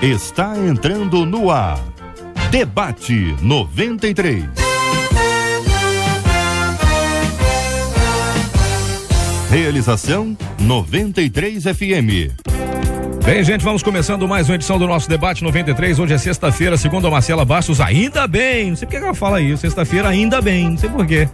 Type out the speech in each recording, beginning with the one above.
Está entrando no ar. Debate 93. Realização 93 FM. Bem, gente, vamos começando mais uma edição do nosso Debate 93. Hoje é sexta-feira, segundo a Marcela Bastos, ainda bem. Não sei porque ela fala isso, sexta-feira ainda bem, não sei porquê.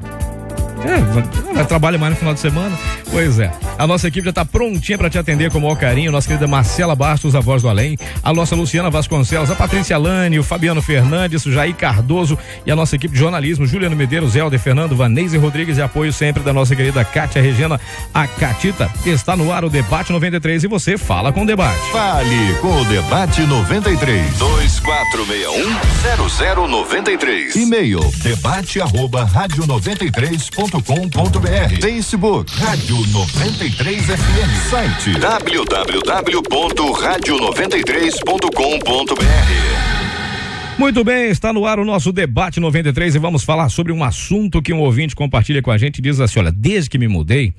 Vai trabalhar mais no final de semana? Pois é. A nossa equipe já está prontinha para te atender com o maior carinho. Nossa querida Marcela Bastos, a voz do além. A nossa Luciana Vasconcelos, a Patrícia Lane, o Fabiano Fernandes, o Jair Cardoso e a nossa equipe de jornalismo, Juliano Medeiros, Helder Fernando, Vanese Rodrigues e apoio sempre da nossa querida Kátia Regina, a Catita. Está no ar o Debate 93 e você fala com o Debate. Fale com o Debate 93. 2461-0093. E-mail debate@radio93.com.br. Facebook Rádio 93 FM. Site www.radio93.com.br. Muito bem, está no ar o nosso Debate 93 e vamos falar sobre um assunto que um ouvinte compartilha com a gente e diz assim: olha, desde que me mudei,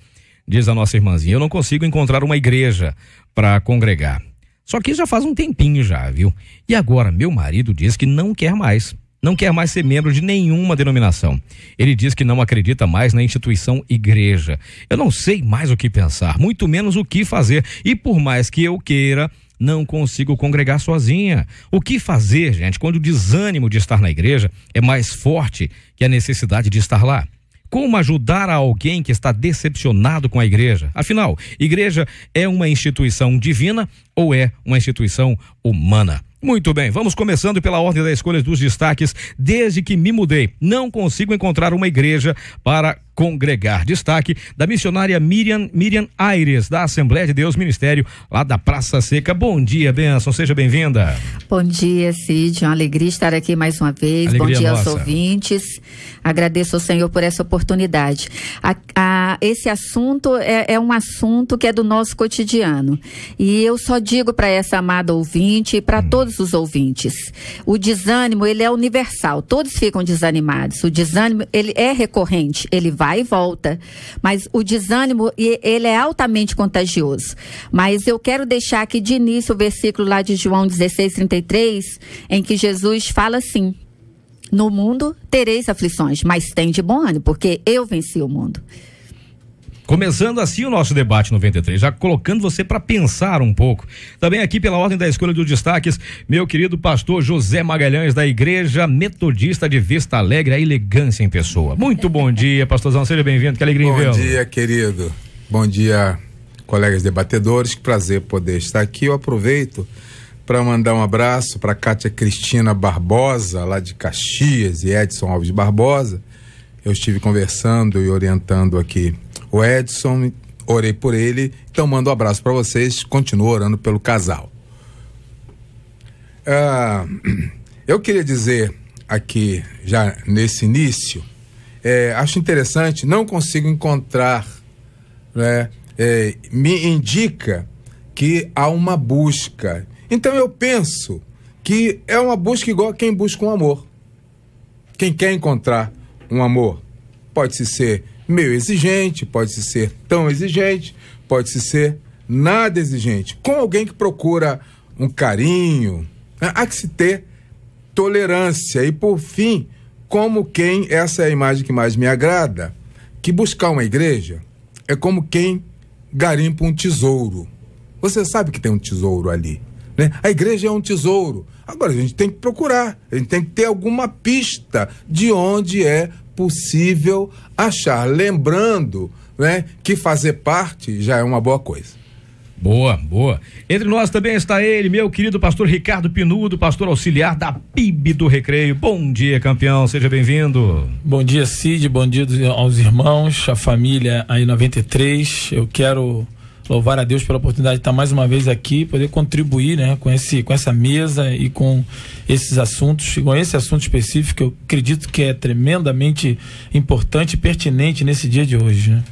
diz a nossa irmãzinha, eu não consigo encontrar uma igreja para congregar. Só que já faz um tempinho já, viu? E agora meu marido diz que não quer mais ser membro de nenhuma denominação. Ele diz que não acredita mais na instituição igreja. Eu não sei mais o que pensar, muito menos o que fazer. E por mais que eu queira, não consigo congregar sozinha. O que fazer, gente, quando o desânimo de estar na igreja é mais forte que a necessidade de estar lá? Como ajudar a alguém que está decepcionado com a igreja? Afinal, igreja é uma instituição divina ou é uma instituição humana? Muito bem, vamos começando pela ordem da escolha dos destaques. Desde que me mudei, não consigo encontrar uma igreja para congregar. Destaque da missionária Miriam Aires, da Assembleia de Deus Ministério, lá da Praça Seca. Bom dia, bênção, seja bem-vinda. Bom dia, Cid, uma alegria estar aqui mais uma vez. Alegria bom dia nossa. aos ouvintes, agradeço ao Senhor por essa oportunidade. Esse assunto é um assunto que é do nosso cotidiano, e eu só digo para essa amada ouvinte e para todos os ouvintes, o desânimo, ele é universal, todos ficam desanimados, o desânimo, ele é recorrente, ele vai e volta, mas o desânimo, ele é altamente contagioso. Mas eu quero deixar aqui de início o versículo lá de João 16:33, em que Jesus fala assim: no mundo tereis aflições, mas tem de bom ânimo, porque eu venci o mundo. Começando assim o nosso Debate 93, já colocando você para pensar um pouco. Também aqui pela ordem da escolha dos destaques, meu querido pastor José Magalhães, da Igreja Metodista de Vista Alegre, a elegância em pessoa. Muito bom dia, pastorzão, seja bem-vindo, que alegria em vê-lo. Bom dia, querido. Bom dia, colegas debatedores, que prazer poder estar aqui. Eu aproveito para mandar um abraço para Kátia Cristina Barbosa, lá de Caxias, e Edson Alves Barbosa. Eu estive conversando e orientando aqui o Edson, orei por ele, então mando um abraço para vocês, continuo orando pelo casal. Eu queria dizer aqui, já nesse início, acho interessante, não consigo encontrar, né, me indica que há uma busca. Então eu penso que é uma busca igual a quem busca um amor. Quem quer encontrar um amor, pode-se ser meio exigente, pode-se ser tão exigente, pode-se ser nada exigente. Com alguém que procura um carinho, né? Há que se ter tolerância. E por fim, como quem, essa é a imagem que mais me agrada, que buscar uma igreja é como quem garimpa um tesouro. Você sabe que tem um tesouro ali, né? A igreja é um tesouro. Agora a gente tem que procurar, a gente tem que ter alguma pista de onde é possível achar, lembrando, né, que fazer parte já é uma boa coisa. Boa. Entre nós também está ele, meu querido pastor Ricardo Pinudo, pastor auxiliar da PIB do Recreio. Bom dia, campeão, seja bem-vindo. Bom dia, Cid, bom dia aos irmãos, a família aí 93. Eu quero louvar a Deus pela oportunidade de estar mais uma vez aqui, poder contribuir, né, com essa mesa e com esses assuntos, com esse assunto específico, eu acredito que é tremendamente importante e pertinente nesse dia de hoje, né?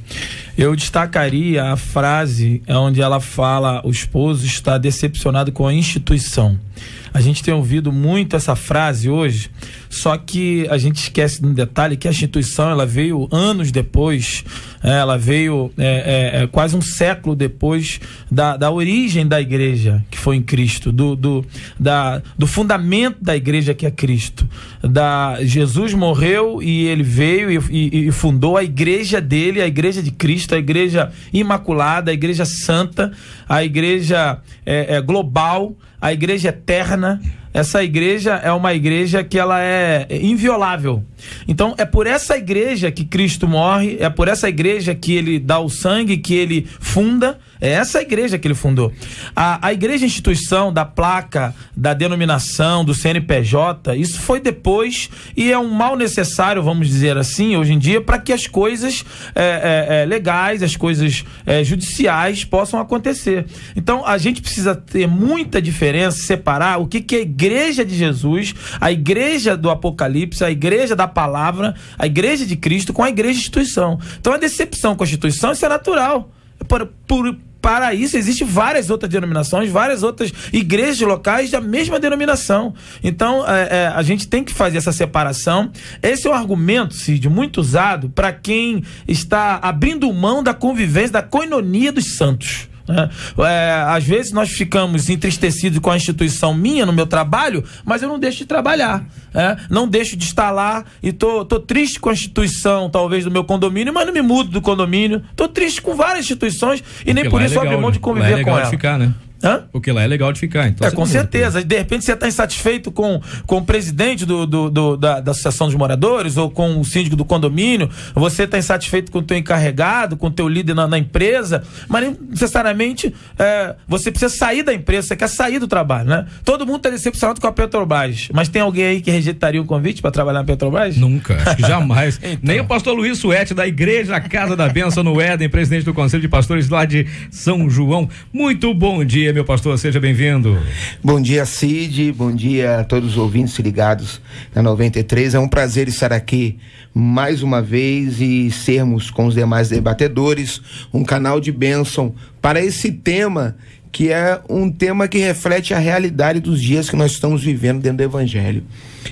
Eu destacaria a frase onde ela fala: o esposo está decepcionado com a instituição. A gente tem ouvido muito essa frase hoje, só que a gente esquece de um detalhe, que a instituição ela veio anos depois, ela veio quase um século depois da origem da igreja, que foi em Cristo, do fundamento da igreja, que é Cristo. Jesus morreu e ele veio e fundou a igreja dele, a igreja de Cristo, a igreja imaculada, a igreja santa, a igreja global, a igreja eterna. Essa igreja é uma igreja que ela é inviolável. Então é por essa igreja que Cristo morre, é por essa igreja que ele dá o sangue, que ele funda. É essa igreja que ele fundou. A igreja instituição da placa, da denominação, do CNPJ, isso foi depois e é um mal necessário, vamos dizer assim, hoje em dia, para que as coisas legais, as coisas judiciais possam acontecer. Então a gente precisa ter muita diferença, separar o que é a igreja de Jesus, a igreja do Apocalipse, a igreja da palavra, a igreja de Cristo com a igreja instituição. Então a decepção com a instituição, isso é natural. Para isso, existem várias outras denominações, várias outras igrejas locais da mesma denominação. Então, a gente tem que fazer essa separação. Esse é um argumento, Cid, muito usado para quem está abrindo mão da convivência, da coinonia dos santos. Às vezes nós ficamos entristecidos com a instituição minha no meu trabalho, mas eu não deixo de trabalhar, não deixo de estar lá e tô triste com a instituição talvez do meu condomínio, mas não me mudo do condomínio. Tô triste com várias instituições e nem por isso abro mão de conviver com ela. Ficar, né? Porque lá é legal de ficar. Então com certeza. De repente você está insatisfeito com o presidente da associação dos moradores ou com o síndico do condomínio, você está insatisfeito com o teu encarregado, com o teu líder na empresa, mas nem necessariamente você precisa sair da empresa, você quer sair do trabalho, né? Todo mundo está decepcionado com a Petrobras, mas tem alguém aí que rejeitaria o convite para trabalhar na Petrobras? Nunca, acho que jamais. Então. Nem o pastor Luiz Suete, da Igreja Casa da Bênção no Éden, presidente do Conselho de Pastores lá de São João. Muito bom dia, meu pastor, seja bem-vindo. Bom dia, Cid, bom dia a todos os ouvintes ligados na 93, é um prazer estar aqui mais uma vez e sermos com os demais debatedores um canal de bênção para esse tema, que é um tema que reflete a realidade dos dias que nós estamos vivendo dentro do Evangelho.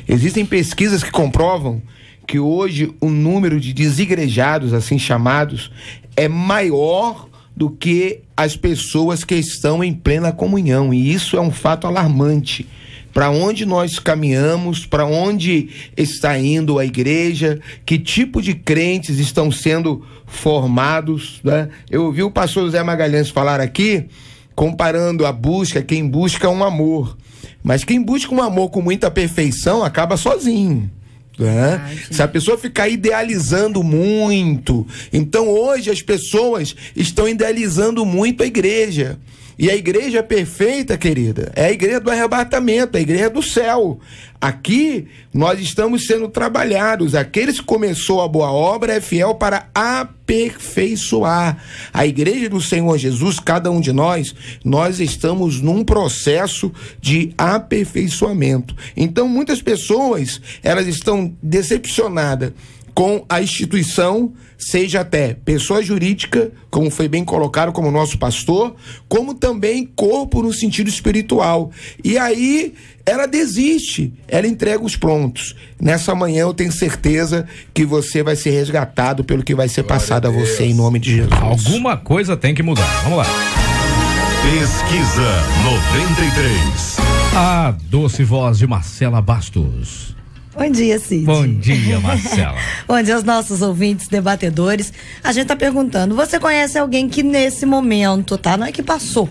Existem pesquisas que comprovam que hoje o número de desigrejados, assim chamados, é maior do que as pessoas que estão em plena comunhão, e isso é um fato alarmante. Para onde nós caminhamos, para onde está indo a igreja, que tipo de crentes estão sendo formados, né? Eu ouvi o pastor José Magalhães falar aqui, comparando a busca, quem busca um amor, mas quem busca um amor com muita perfeição acaba sozinho. Se a pessoa ficar idealizando muito, então hoje as pessoas estão idealizando muito a igreja, e a igreja perfeita, querida, é a igreja do arrebatamento, a igreja do céu. Aqui nós estamos sendo trabalhados. Aqueles que começou a boa obra é fiel para aperfeiçoar. A igreja do Senhor Jesus, cada um de nós estamos num processo de aperfeiçoamento. Então muitas pessoas, elas estão decepcionadas com a instituição, seja até pessoa jurídica, como foi bem colocado como nosso pastor, como também corpo no sentido espiritual. E aí ela desiste, ela entrega os prontos. Nessa manhã eu tenho certeza que você vai ser resgatado pelo que vai ser passado a você, em nome de Jesus. Alguma coisa tem que mudar. Vamos lá. Pesquisa 93. A doce voz de Marcela Bastos. Bom dia, Cid. Bom dia, Marcela. Bom dia aos nossos ouvintes, debatedores. A gente tá perguntando, você conhece alguém que nesse momento, tá? Não é que passou,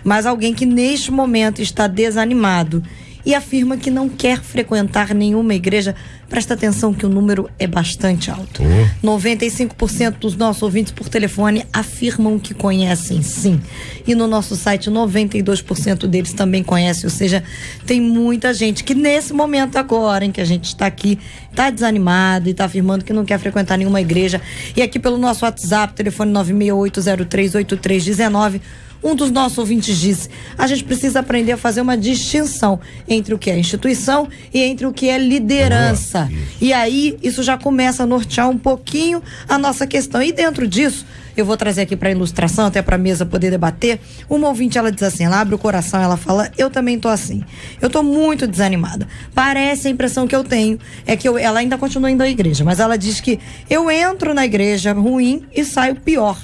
mas alguém que neste momento está desanimado e afirma que não quer frequentar nenhuma igreja? Presta atenção que o número é bastante alto. 95% dos nossos ouvintes por telefone afirmam que conhecem, sim. E no nosso site, 92% deles também conhecem. Ou seja, tem muita gente que nesse momento agora, em que a gente está aqui, está desanimado e está afirmando que não quer frequentar nenhuma igreja. E aqui pelo nosso WhatsApp, telefone 968038319, um dos nossos ouvintes disse: a gente precisa aprender a fazer uma distinção entre o que é instituição e entre o que é liderança. E aí, isso já começa a nortear um pouquinho a nossa questão. E dentro disso, eu vou trazer aqui para ilustração, até para a mesa poder debater. Uma ouvinte, ela diz assim, ela abre o coração, ela fala, eu também tô assim, eu tô muito desanimada. Parece, a impressão que eu tenho é que ela ainda continua indo à igreja, mas ela diz que eu entro na igreja ruim e saio pior.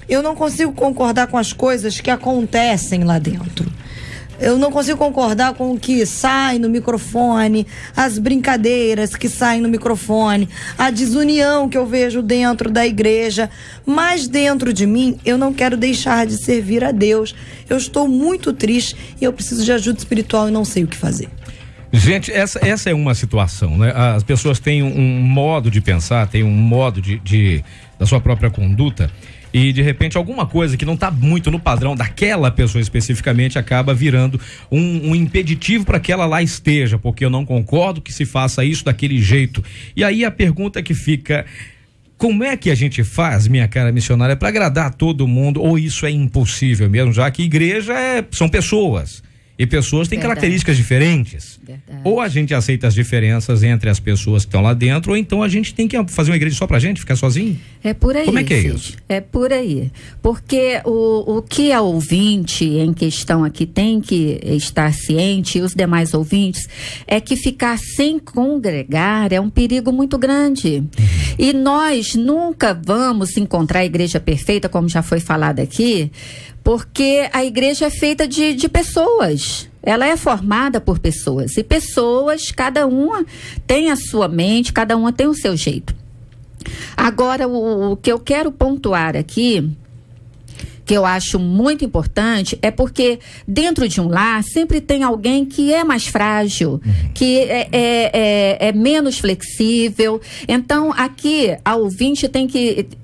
Eu não consigo concordar com as coisas que acontecem lá dentro. Eu não consigo concordar com o que sai no microfone, as brincadeiras que saem no microfone, a desunião que eu vejo dentro da igreja. Mas dentro de mim, eu não quero deixar de servir a Deus. Eu estou muito triste e eu preciso de ajuda espiritual e não sei o que fazer. Gente, essa é uma situação, né? As pessoas têm um modo de pensar, têm um modo da sua própria conduta. E de repente alguma coisa que não está muito no padrão daquela pessoa especificamente acaba virando um impeditivo para que ela lá esteja, porque eu não concordo que se faça isso daquele jeito. E aí a pergunta que fica: como é que a gente faz, minha cara missionária, para agradar a todo mundo? Ou isso é impossível mesmo, já que igreja são pessoas? E pessoas têm características diferentes. Verdade. Ou a gente aceita as diferenças entre as pessoas que estão lá dentro, ou então a gente tem que fazer uma igreja só pra gente, ficar sozinho. É por aí. Como é que é isso? É por aí. Porque o que a ouvinte em questão aqui tem que estar ciente, e os demais ouvintes, é que ficar sem congregar é um perigo muito grande. E nós nunca vamos encontrar a igreja perfeita, como já foi falado aqui, porque a igreja é feita de pessoas. Ela é formada por pessoas. E pessoas, cada uma tem a sua mente, cada uma tem o seu jeito. Agora, o que eu quero pontuar aqui, que eu acho muito importante, é porque dentro de um lar sempre tem alguém que é mais frágil, que é menos flexível. Então, aqui, a ouvinte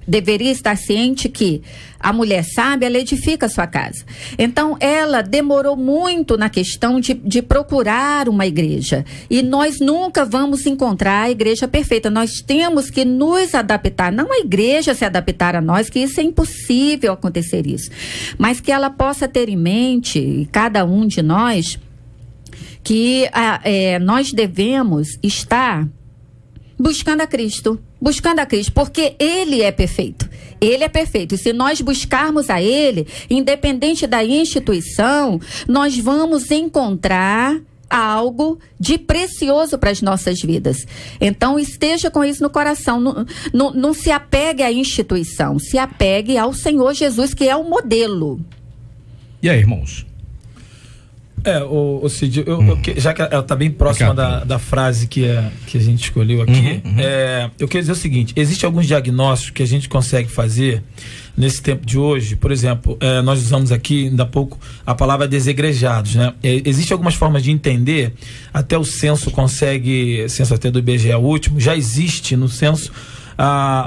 deveria estar ciente que a mulher sábia, ela edifica a sua casa. Então, ela demorou muito na questão de procurar uma igreja. E nós nunca vamos encontrar a igreja perfeita. Nós temos que nos adaptar. Não a igreja se adaptar a nós, que isso é impossível acontecer isso. Mas que ela possa ter em mente, cada um de nós, que nós devemos estar buscando a Cristo, porque Ele é perfeito. Ele é perfeito. E se nós buscarmos a Ele, independente da instituição, nós vamos encontrar algo de precioso para as nossas vidas. Então, esteja com isso no coração. Não se apegue à instituição, se apegue ao Senhor Jesus, que é o modelo. E aí, irmãos? O Cid, já que ela está bem próxima da frase que a gente escolheu aqui, eu quero dizer o seguinte: existem alguns diagnósticos que a gente consegue fazer nesse tempo de hoje. Por exemplo, nós usamos aqui, ainda há pouco, a palavra desegrejados, né? Existem algumas formas de entender, até o censo até do IBGE último, já existe no censo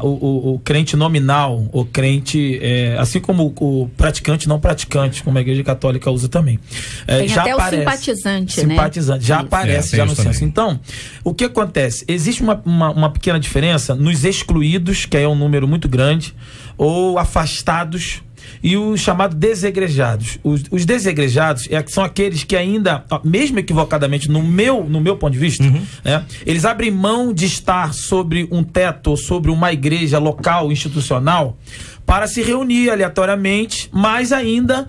o crente nominal, o crente, assim como o praticante não praticante, como a Igreja Católica usa também. Tem já até aparece, o simpatizante, né? Já isso. aparece já no censo. Então, o que acontece? Existe uma pequena diferença nos excluídos, que é um número muito grande, ou afastados, e os chamados desegrejados. Os desegrejados são aqueles que ainda, mesmo equivocadamente, no meu ponto de vista, né, eles abrem mão de estar sobre um teto ou sobre uma igreja local, institucional, para se reunir aleatoriamente, mas ainda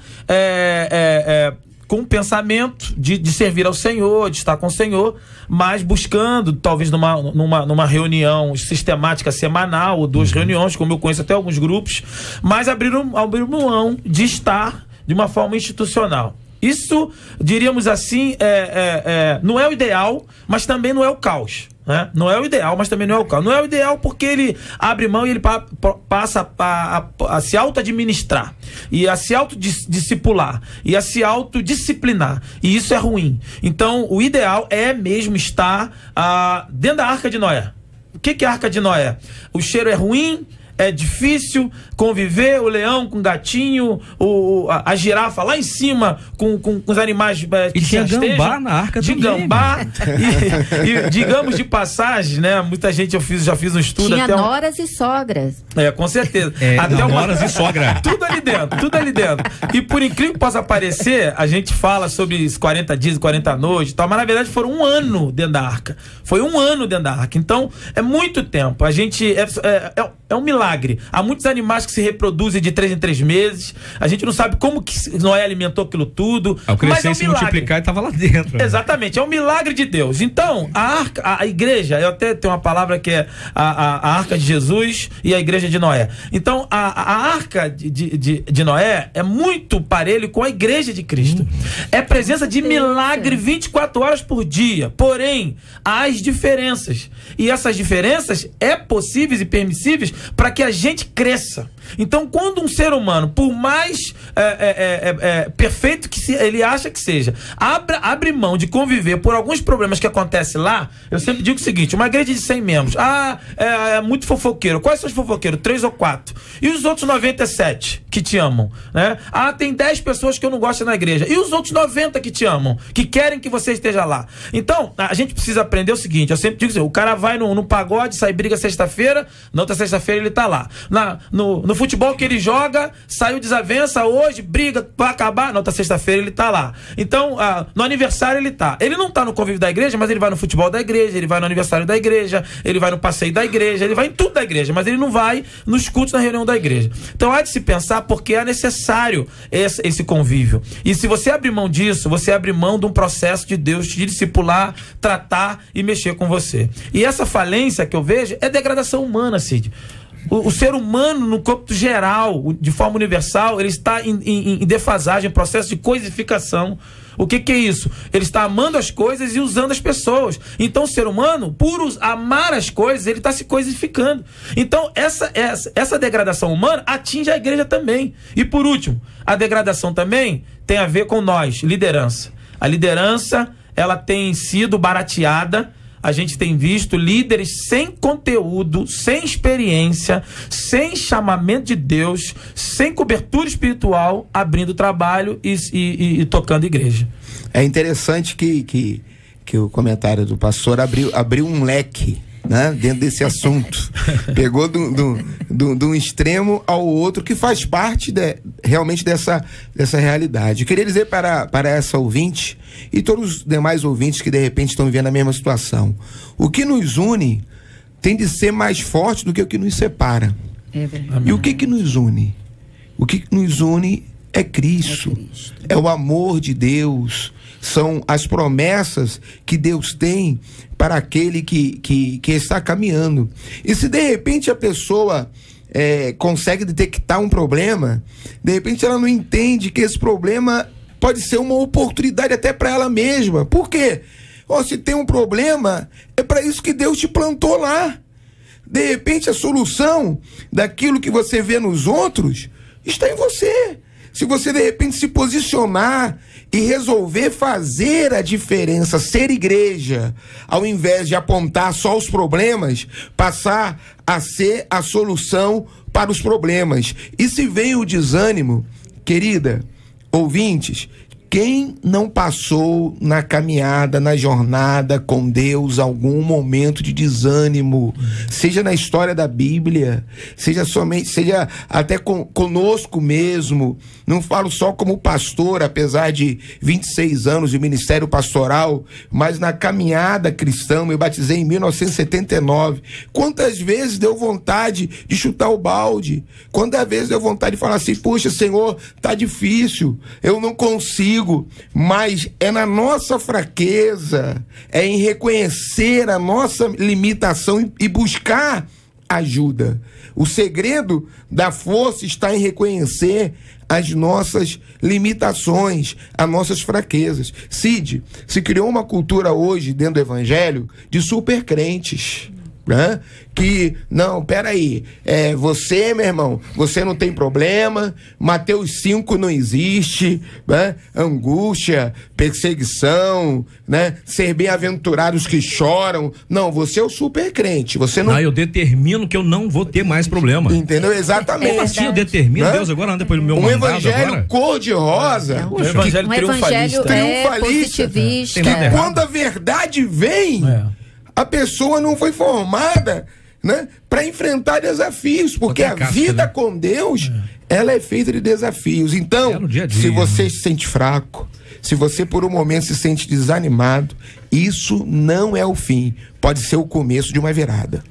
com o pensamento de servir ao Senhor, de estar com o Senhor, mas buscando, talvez numa reunião sistemática semanal, ou 2 reuniões, como eu conheço até alguns grupos, mas abriram mão de estar de uma forma institucional. Isso, diríamos assim, não é o ideal, mas também não é o caos. Né? Não é o ideal, mas também não é o caos. Não é o ideal porque ele abre mão e ele passa a se auto-administrar, e a se autodiscipular, e a se autodisciplinar. E isso é ruim. Então, o ideal é mesmo estar dentro da Arca de Noé. O que é a Arca de Noé? O cheiro é ruim, é difícil conviver, o leão com o gatinho, a girafa lá em cima com os animais que e tinha gambá na arca de também, gambá. E digamos de passagem, né? Muita gente, já fiz um estudo. Tinha noras e sogras. Com certeza. Noras e sogra. Tudo ali dentro. E por incrível que possa parecer, a gente fala sobre os 40 dias e 40 noites e tal, mas na verdade foram 1 ano dentro da arca. Foi 1 ano dentro da arca. Então, é muito tempo. A gente É um milagre. Há muitos animais que se reproduzem de 3 em 3 meses. A gente não sabe como que Noé alimentou aquilo tudo. Ao crescer mas é um e se milagre. multiplicar, estava lá dentro. Exatamente, é um milagre de Deus. Então, a igreja, eu até tenho uma palavra que é a arca de Jesus e a igreja de Noé. Então, a arca de Noé é muito parelho com a igreja de Cristo. É presença de milagre 24 horas por dia. Porém, há as diferenças. E essas diferenças é possíveis e permissíveis para que a gente cresça. Então, quando um ser humano, por mais perfeito que ele acha que seja, abre mão de conviver por alguns problemas que acontecem lá, eu sempre digo o seguinte: uma igreja de 100 membros, é muito fofoqueiro. Quais são os fofoqueiros? 3 ou 4. E os outros 97 que te amam, né? Tem 10 pessoas que eu não gosto na igreja. E os outros 90 que te amam, que querem que você esteja lá. Então, a gente precisa aprender o seguinte: eu sempre digo assim, o cara vai no pagode, sai briga sexta-feira, na outra sexta-feira ele tá lá. No futebol que ele joga, saiu desavença hoje, briga, vai acabar, na outra sexta-feira ele tá lá. Então, no aniversário ele tá. Ele não tá no convívio da igreja, mas ele vai no futebol da igreja, ele vai no aniversário da igreja, ele vai no passeio da igreja, ele vai em tudo da igreja, mas ele não vai nos cultos, na reunião da igreja. Então, há de se pensar porque é necessário esse convívio. E se você abrir mão disso, você abre mão de um processo de Deus te discipular, tratar e mexer com você. E essa falência que eu vejo é degradação humana, Cid. O ser humano, no campo geral, de forma universal, ele está em defasagem, em processo de coisificação. O que é isso? Ele está amando as coisas e usando as pessoas. Então o ser humano, por amar as coisas, ele está se coisificando. Então essa degradação humana atinge a igreja também. E por último, a degradação também tem a ver com nós, liderança. A liderança, ela tem sido barateada. A gente tem visto líderes sem conteúdo, sem experiência, sem chamamento de Deus, sem cobertura espiritual, abrindo trabalho e tocando igreja. É interessante que o comentário do pastor abriu um leque, né, dentro desse assunto. Pegou de um extremo ao outro, que faz parte realmente dessa realidade. Eu queria dizer para essa ouvinte e todos os demais ouvintes que de repente estão vivendo a mesma situação: o que nos une tem de ser mais forte do que o que nos separa. É verdade. E o que nos une? O que nos une é Cristo. É o amor de Deus. São as promessas que Deus tem para aquele que está caminhando. E se de repente a pessoa consegue detectar um problema, de repente ela não entende que esse problema pode ser uma oportunidade até para ela mesma. Por quê? Se tem um problema, é para isso que Deus te plantou lá. De repente a solução daquilo que você vê nos outros está em você. Se você de repente se posicionar e resolver fazer a diferença, ser igreja, ao invés de apontar só os problemas, passar a ser a solução para os problemas. E se vem o desânimo, querida, ouvintes, quem não passou na caminhada, na jornada com Deus algum momento de desânimo, seja na história da Bíblia, seja até conosco mesmo? Não falo só como pastor, apesar de 26 anos de ministério pastoral, mas na caminhada cristã. Me batizei em 1979. Quantas vezes deu vontade de chutar o balde? Quantas vezes deu vontade de falar assim: puxa, Senhor, tá difícil, eu não consigo. Mas é na nossa fraqueza, é em reconhecer a nossa limitação e buscar ajuda. O segredo da força está em reconhecer as nossas limitações, as nossas fraquezas. Cid, se criou uma cultura hoje dentro do evangelho de super crentes, né? Que, não, peraí, você, meu irmão, você não tem problema, Mateus 5 não existe, né? Angústia, perseguição, né? Ser bem-aventurados que choram. Não, você é o super crente, você não... eu determino que eu não vou ter mais problema. Entendeu? Exatamente. Como assim eu determino? Deus agora anda depois do meu mandado evangelho agora? Cor-de-rosa. Um evangelho triunfalista. Positivista. Que quando a verdade vem, a pessoa não foi formada, né, para enfrentar desafios, porque a vida, né, com Deus, ela é feita de desafios. Então, dia a dia, se você se sente fraco, se você por um momento se sente desanimado, isso não é o fim, pode ser o começo de uma virada.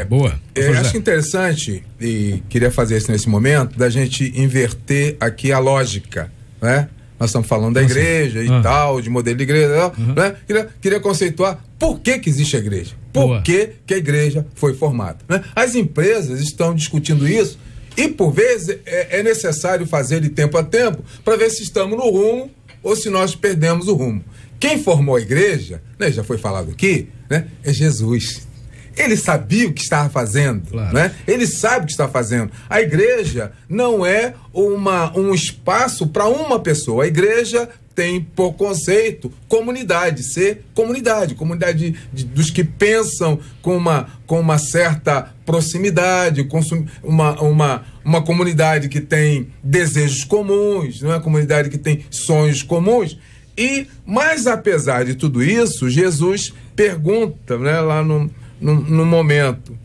Boa. Acho interessante, e queria fazer isso nesse momento, da gente inverter aqui a lógica, né? Nós estamos falando da igreja e tal, de modelo de igreja, né? Queria conceituar por que existe a igreja. Por que a igreja foi formada, né? As empresas estão discutindo isso e, por vezes, é necessário fazer de tempo a tempo para ver se estamos no rumo ou se nós perdemos o rumo. Quem formou a igreja, né, já foi falado aqui, né, é Jesus. Ele sabia o que estava fazendo, né? Ele sabe o que está fazendo. A igreja não é um espaço para uma pessoa. A igreja tem, por conceito, comunidade, ser comunidade dos que pensam com uma certa proximidade, com uma comunidade que tem desejos comuns, não é uma comunidade que tem sonhos comuns. Mas apesar de tudo isso, Jesus pergunta, né, lá no momento,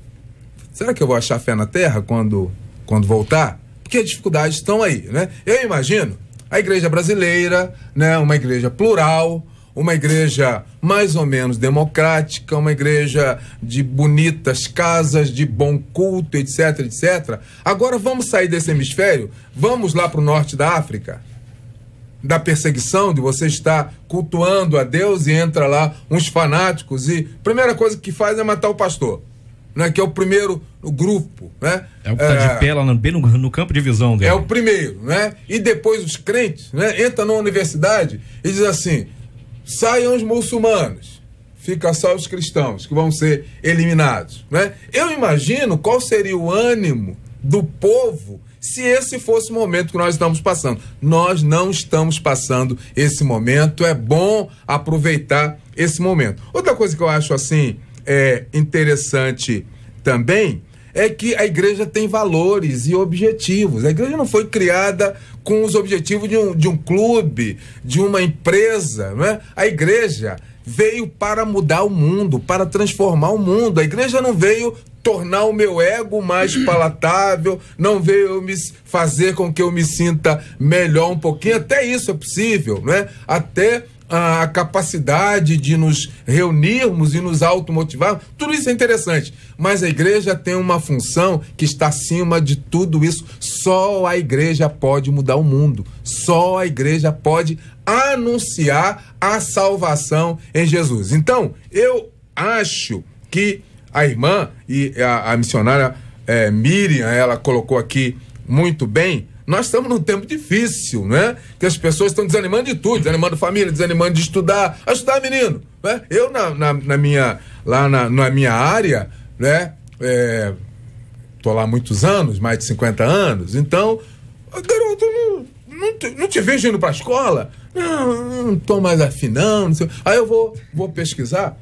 será que eu vou achar fé na terra quando voltar? Porque as dificuldades estão aí, né? Eu imagino a igreja brasileira, né, uma igreja plural, uma igreja mais ou menos democrática, uma igreja de bonitas casas, de bom culto, etc, etc. Agora vamos sair desse hemisfério, vamos lá para o norte da África, da perseguição, de você estar cultuando a Deus e entra lá uns fanáticos e a primeira coisa que faz é matar o pastor, né? Que é o primeiro grupo, né? É o que está de pé lá bem no campo de visão dele. É o primeiro, né? E depois os crentes, né? Entram na universidade e diz assim, saiam os muçulmanos, fica só os cristãos que vão ser eliminados, né? Eu imagino qual seria o ânimo do povo se esse fosse o momento que nós estamos passando. Nós não estamos passando esse momento, é bom aproveitar esse momento. Outra coisa que eu acho assim interessante também é que a igreja tem valores e objetivos. A igreja não foi criada com os objetivos de um clube, de uma empresa, não é? A igreja veio para mudar o mundo, para transformar o mundo. A igreja não veio tornar o meu ego mais palatável, não veio me fazer com que eu me sinta melhor um pouquinho. Até isso é possível, né? Até a capacidade de nos reunirmos e nos automotivarmos, tudo isso é interessante. Mas a igreja tem uma função que está acima de tudo isso. Só a igreja pode mudar o mundo. Só a igreja pode anunciar a salvação em Jesus. Então, eu acho que a irmã e a missionária Miriam, ela colocou aqui muito bem, nós estamos num tempo difícil, né? Que as pessoas estão desanimando de tudo, desanimando família, desanimando de estudar. A estudar, menino, né? Eu, na minha área, né? Tô lá há muitos anos, mais de 50 anos, então, garoto, não te vejo indo pra escola? Não tô mais afim, não sei. Aí eu vou pesquisar.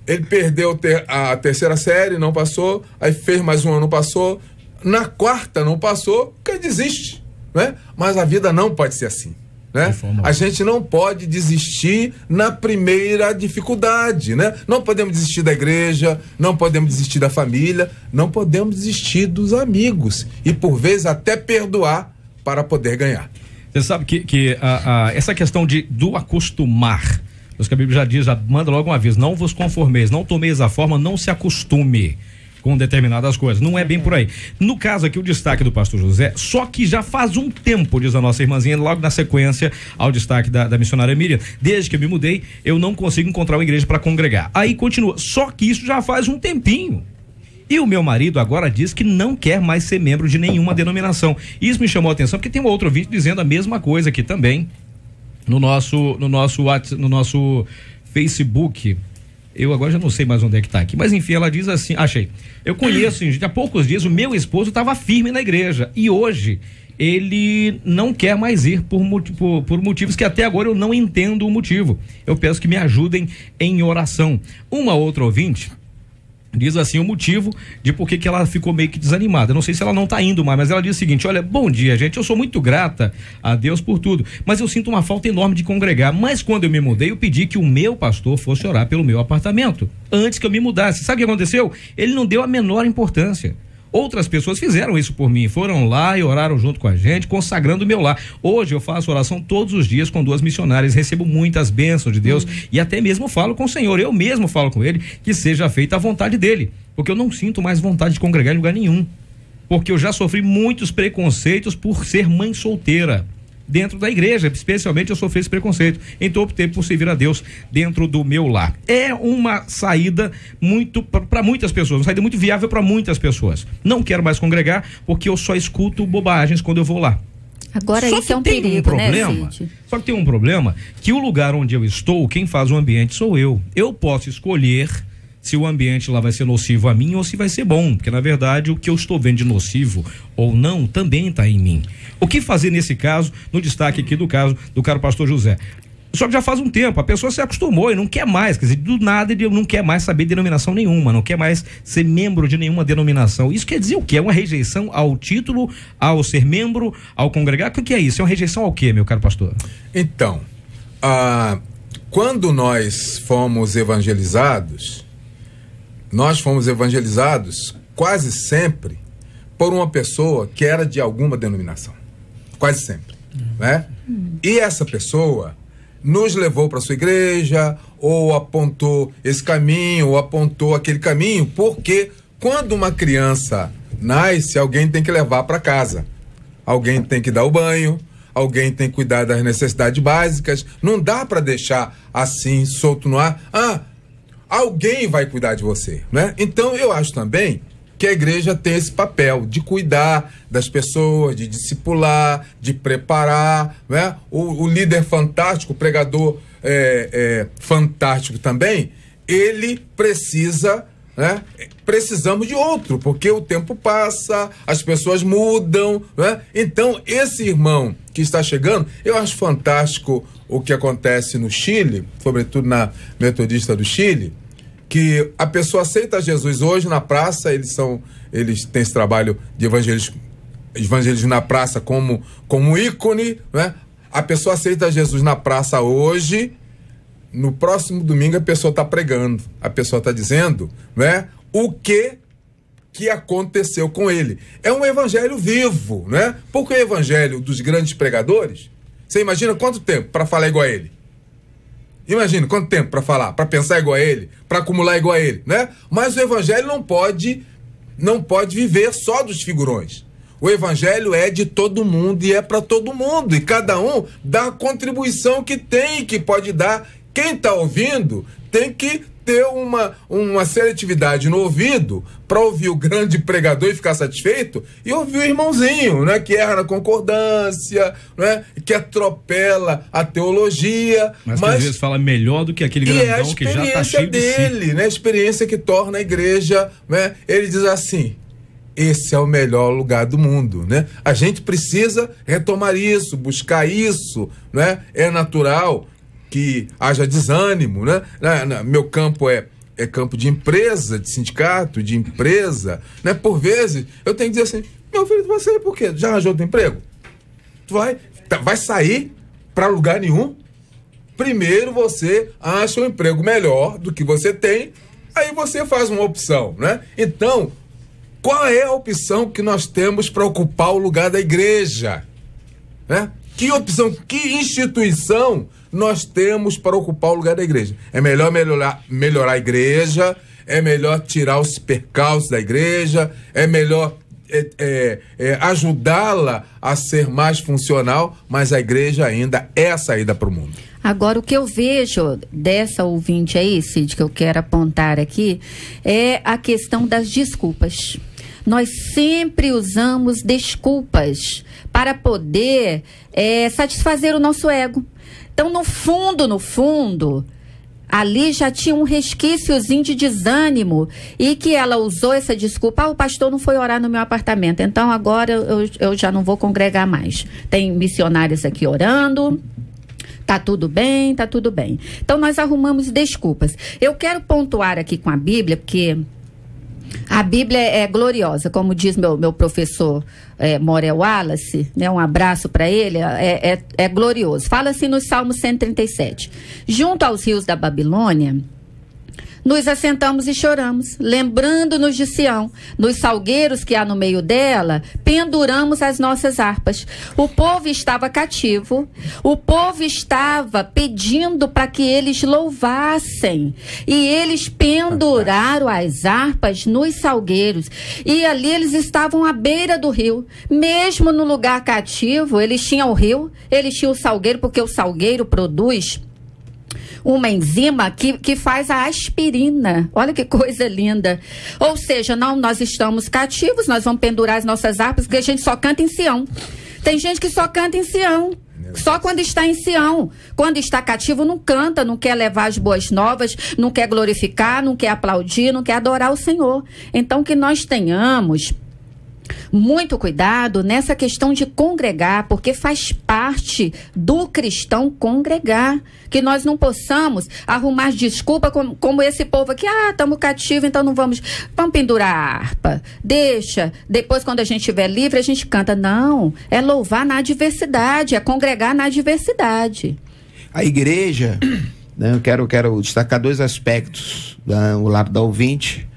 Ele perdeu a terceira série, não passou, aí fez mais um ano, passou, na quarta não passou, porque desiste, né? Mas a vida não pode ser assim, né? A gente não pode desistir na primeira dificuldade, né? Não podemos desistir da igreja, não podemos desistir da família, não podemos desistir dos amigos e por vezes até perdoar para poder ganhar. Você sabe que essa questão do acostumar, porque a Bíblia já diz, já manda logo um aviso, não vos conformeis, não tomeis a forma, não se acostume com determinadas coisas, não é bem por aí. No caso aqui, o destaque do pastor José, só que já faz um tempo, diz a nossa irmãzinha, logo na sequência ao destaque da missionária Miriam, desde que eu me mudei, eu não consigo encontrar uma igreja para congregar. Aí continua, só que isso já faz um tempinho. E o meu marido agora diz que não quer mais ser membro de nenhuma denominação. Isso me chamou a atenção, porque tem um outro vídeo dizendo a mesma coisa aqui também, no nosso Facebook. Eu agora já não sei mais onde é que tá aqui, mas enfim, ela diz assim, achei, eu conheço, gente, há poucos dias o meu esposo estava firme na igreja e hoje ele não quer mais ir por motivos que até agora eu não entendo o motivo. Eu peço que me ajudem em oração. Uma outra ouvinte diz assim o motivo de por que ela ficou meio que desanimada. Não sei se ela não tá indo mais, mas ela diz o seguinte, olha, bom dia, gente, eu sou muito grata a Deus por tudo, mas eu sinto uma falta enorme de congregar, mas quando eu me mudei, eu pedi que o meu pastor fosse orar pelo meu apartamento, antes que eu me mudasse. Sabe o que aconteceu? Ele não deu a menor importância. Outras pessoas fizeram isso por mim, foram lá e oraram junto com a gente, consagrando o meu lar. Hoje eu faço oração todos os dias com 2 missionárias, recebo muitas bênçãos de Deus e até mesmo falo com o Senhor, eu mesmo falo com Ele que seja feita a vontade dEle, porque eu não sinto mais vontade de congregar em lugar nenhum, porque eu já sofri muitos preconceitos por ser mãe solteira. Dentro da igreja, especialmente eu sofri esse preconceito, então optei por servir a Deus dentro do meu lar. É uma saída muito para muitas pessoas, uma saída muito viável para muitas pessoas. Não quero mais congregar porque eu só escuto bobagens quando eu vou lá. Agora isso é um perigo, né, Cid? Só que tem um problema, que o lugar onde eu estou, quem faz o ambiente sou eu. Eu posso escolher se o ambiente lá vai ser nocivo a mim ou se vai ser bom, porque na verdade o que eu estou vendo de nocivo ou não também está em mim. O que fazer nesse caso, no destaque aqui do caso do caro pastor José? Só que já faz um tempo, a pessoa se acostumou e não quer mais, quer dizer, do nada ele não quer mais saber de denominação nenhuma, não quer mais ser membro de nenhuma denominação. Isso quer dizer o quê? É uma rejeição ao título, ao ser membro, ao congregar? O que é isso? É uma rejeição ao quê, meu caro pastor? Então, quando nós fomos evangelizados quase sempre por uma pessoa que era de alguma denominação. Quase sempre, né? E essa pessoa nos levou para sua igreja, ou apontou esse caminho, ou apontou aquele caminho, porque quando uma criança nasce, alguém tem que levar para casa. Alguém tem que dar o banho, alguém tem que cuidar das necessidades básicas. Não dá para deixar assim, solto no ar. Alguém vai cuidar de você, né? Então eu acho também que a igreja tem esse papel de cuidar das pessoas, de discipular, de preparar, né? O líder fantástico, o pregador fantástico também, ele precisa, né? Precisamos de outro, porque o tempo passa, as pessoas mudam, né? Então esse irmão que está chegando, eu acho fantástico o que acontece no Chile, sobretudo na Metodista do Chile, que a pessoa aceita Jesus hoje na praça, eles têm esse trabalho de evangelismo na praça como ícone, né? A pessoa aceita Jesus na praça hoje, no próximo domingo a pessoa está pregando, a pessoa está dizendo, né, o que aconteceu com ele. É um evangelho vivo, né? Porque o evangelho dos grandes pregadores, você imagina quanto tempo para falar igual a ele? Imagina quanto tempo para falar, para pensar igual a ele, para acumular igual a ele, né? Mas o evangelho não pode viver só dos figurões. O evangelho é de todo mundo e é para todo mundo, e cada um dá a contribuição que tem, que pode dar. Quem está ouvindo tem que ter uma seletividade no ouvido para ouvir o grande pregador e ficar satisfeito, e ouvir o irmãozinho, né, que erra na concordância, né, que atropela a teologia, mas às vezes fala melhor do que aquele grandão que já está cheio dele, de si. Né, a experiência que torna a igreja, né, ele diz assim: esse é o melhor lugar do mundo, né? A gente precisa retomar isso, buscar isso, né? É natural que haja desânimo, né? Meu campo é campo de empresa, de sindicato, de empresa, né? Por vezes eu tenho que dizer assim: meu filho, você por quê? Já arranjou outro emprego? Tu vai sair para lugar nenhum? Primeiro você acha um emprego melhor do que você tem, aí você faz uma opção, né? Então, qual é a opção que nós temos para ocupar o lugar da igreja? Né? Que opção, que instituição nós temos para ocupar o lugar da igreja? É melhor melhorar a igreja, é melhor tirar os percalços da igreja, é melhor ajudá-la a ser mais funcional, mas a igreja ainda é a saída para o mundo. Agora, o que eu vejo dessa ouvinte aí, Cid, que eu quero apontar aqui, é a questão das desculpas. Nós sempre usamos desculpas para poder satisfazer o nosso ego. Então, no fundo, ali já tinha um resquíciozinho de desânimo, e que ela usou essa desculpa: o pastor não foi orar no meu apartamento, então agora eu já não vou congregar mais. Tem missionários aqui orando, tá tudo bem. Então nós arrumamos desculpas. Eu quero pontuar aqui com a Bíblia, porque a Bíblia é gloriosa, como diz meu professor Morel Wallace, né? Um abraço para ele, é glorioso. Fala assim no Salmo 137: junto aos rios da Babilônia, nos assentamos e choramos, lembrando-nos de Sião. Nos salgueiros que há no meio dela, penduramos as nossas harpas. O povo estava cativo, o povo estava pedindo para que eles louvassem. E eles penduraram as harpas nos salgueiros. E ali eles estavam à beira do rio. Mesmo no lugar cativo, eles tinham o rio, eles tinham o salgueiro, porque o salgueiro produz uma enzima que faz a aspirina. Olha que coisa linda. Ou seja, não, nós estamos cativos, nós vamos pendurar as nossas harpas, porque a gente só canta em Sião. Tem gente que só canta em Sião. Só quando está em Sião. Quando está cativo não canta, não quer levar as boas novas, não quer glorificar, não quer aplaudir, não quer adorar o Senhor. Então que nós tenhamos muito cuidado nessa questão de congregar, porque faz parte do cristão congregar. Que nós não possamos arrumar desculpa como esse povo aqui, estamos cativos, então não vamos pendurar a harpa. Deixa, depois quando a gente estiver livre a gente canta. Não, é louvar na adversidade, é congregar na adversidade. A igreja, né, eu quero destacar dois aspectos, né, o lado da ouvinte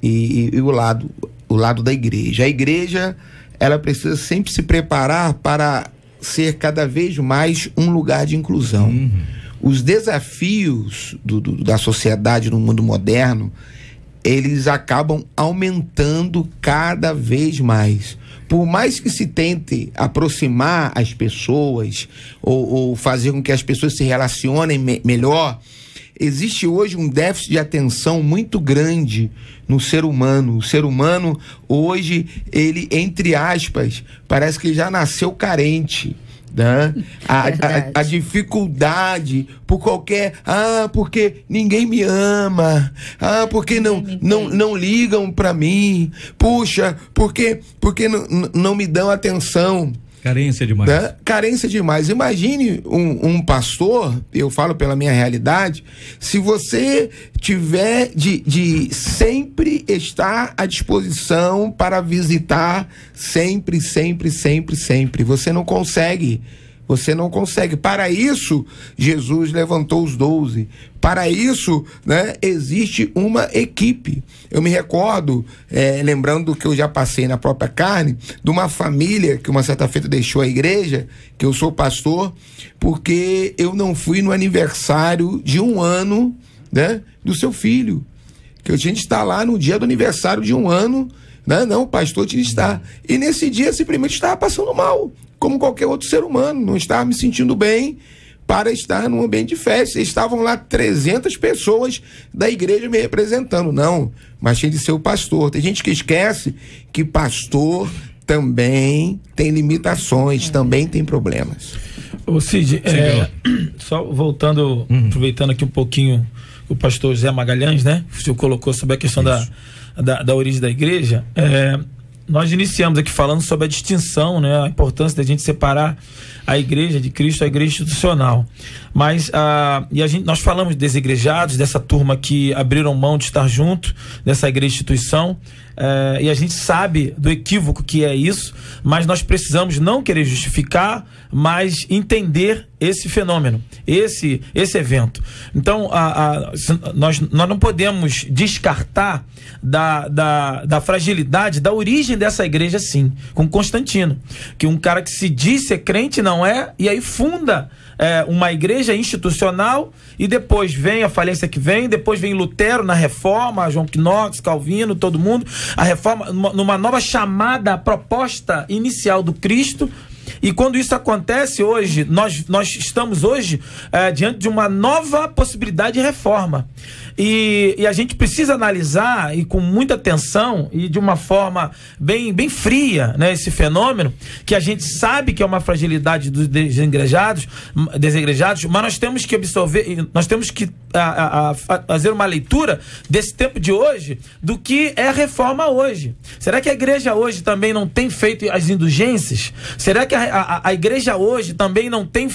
e o lado da igreja. A igreja, ela precisa sempre se preparar para ser cada vez mais um lugar de inclusão. Os desafios da sociedade no mundo moderno, eles acabam aumentando cada vez mais. Por mais que se tente aproximar as pessoas ou fazer com que as pessoas se relacionem melhor, existe hoje um déficit de atenção muito grande no ser humano. O ser humano hoje, ele, entre aspas, parece que já nasceu carente, né? A dificuldade por qualquer... porque ninguém me ama. Porque não ligam para mim. Puxa, porque não me dão atenção. Carência demais. Né? Carência demais. Imagine um pastor, eu falo pela minha realidade, se você tiver de sempre estar à disposição para visitar, sempre. Você não consegue. Para isso, Jesus levantou os 12. Para isso, né, existe uma equipe. Eu me recordo, lembrando que eu já passei na própria carne, de uma família que uma certa feita deixou a igreja, que eu sou pastor, porque eu não fui no aniversário de 1 ano, né, do seu filho. Que eu tinha de estar lá no dia do aniversário de 1 ano, né? Não, o pastor tinha de estar. E nesse dia, simplesmente estava passando mal, como qualquer outro ser humano. Não estava me sentindo bem para estar num ambiente de festa. Estavam lá 300 pessoas da igreja me representando. Não, mas tinha de ser o pastor. Tem gente que esquece que pastor também tem limitações, também tem problemas. Ô Cid, só voltando, aproveitando aqui um pouquinho o pastor José Magalhães, né? O senhor colocou sobre a questão da origem da igreja. Nós iniciamos aqui falando sobre a distinção, né? A importância da gente separar a igreja de Cristo, a igreja institucional. Mas nós falamos dos desigrejados, dessa turma que abriram mão de estar junto dessa igreja instituição, e a gente sabe do equívoco que é isso, mas nós precisamos não querer justificar, mas entender esse fenômeno, esse evento. Então, nós não podemos descartar da fragilidade, da origem dessa igreja, sim, com Constantino, que um cara que se diz ser crente não é, e aí funda uma igreja institucional, e depois vem a falência que vem, depois vem Lutero na reforma, João Knox, Calvino, todo mundo, a reforma numa nova chamada, proposta inicial do Cristo. E quando isso acontece hoje, nós estamos hoje diante de uma nova possibilidade de reforma. E a gente precisa analisar, e com muita atenção, e de uma forma bem fria, né, esse fenômeno, que a gente sabe que é uma fragilidade dos desigrejados, mas nós temos que absorver, nós temos que fazer uma leitura desse tempo de hoje, do que é a reforma hoje. Será que a igreja hoje também não tem feito as indulgências? Será que a igreja hoje também não tem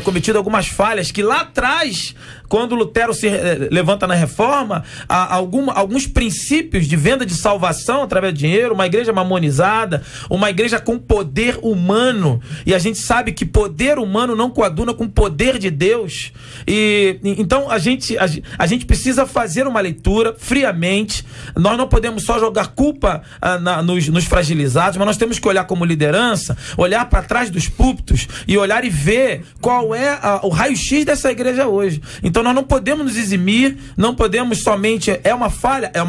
cometido algumas falhas que lá atrás quando Lutero se levanta na Reforma, alguns princípios de venda de salvação através de dinheiro, uma igreja mamonizada, uma igreja com poder humano, e a gente sabe que poder humano não coaduna com o poder de Deus. E então a gente precisa fazer uma leitura friamente. Nós não podemos só jogar culpa nos fragilizados, mas nós temos que olhar como liderança, olhar para trás dos púlpitos e olhar e ver qual é o raio-x dessa igreja hoje. Então nós não podemos nos eximir, não podemos somente... É uma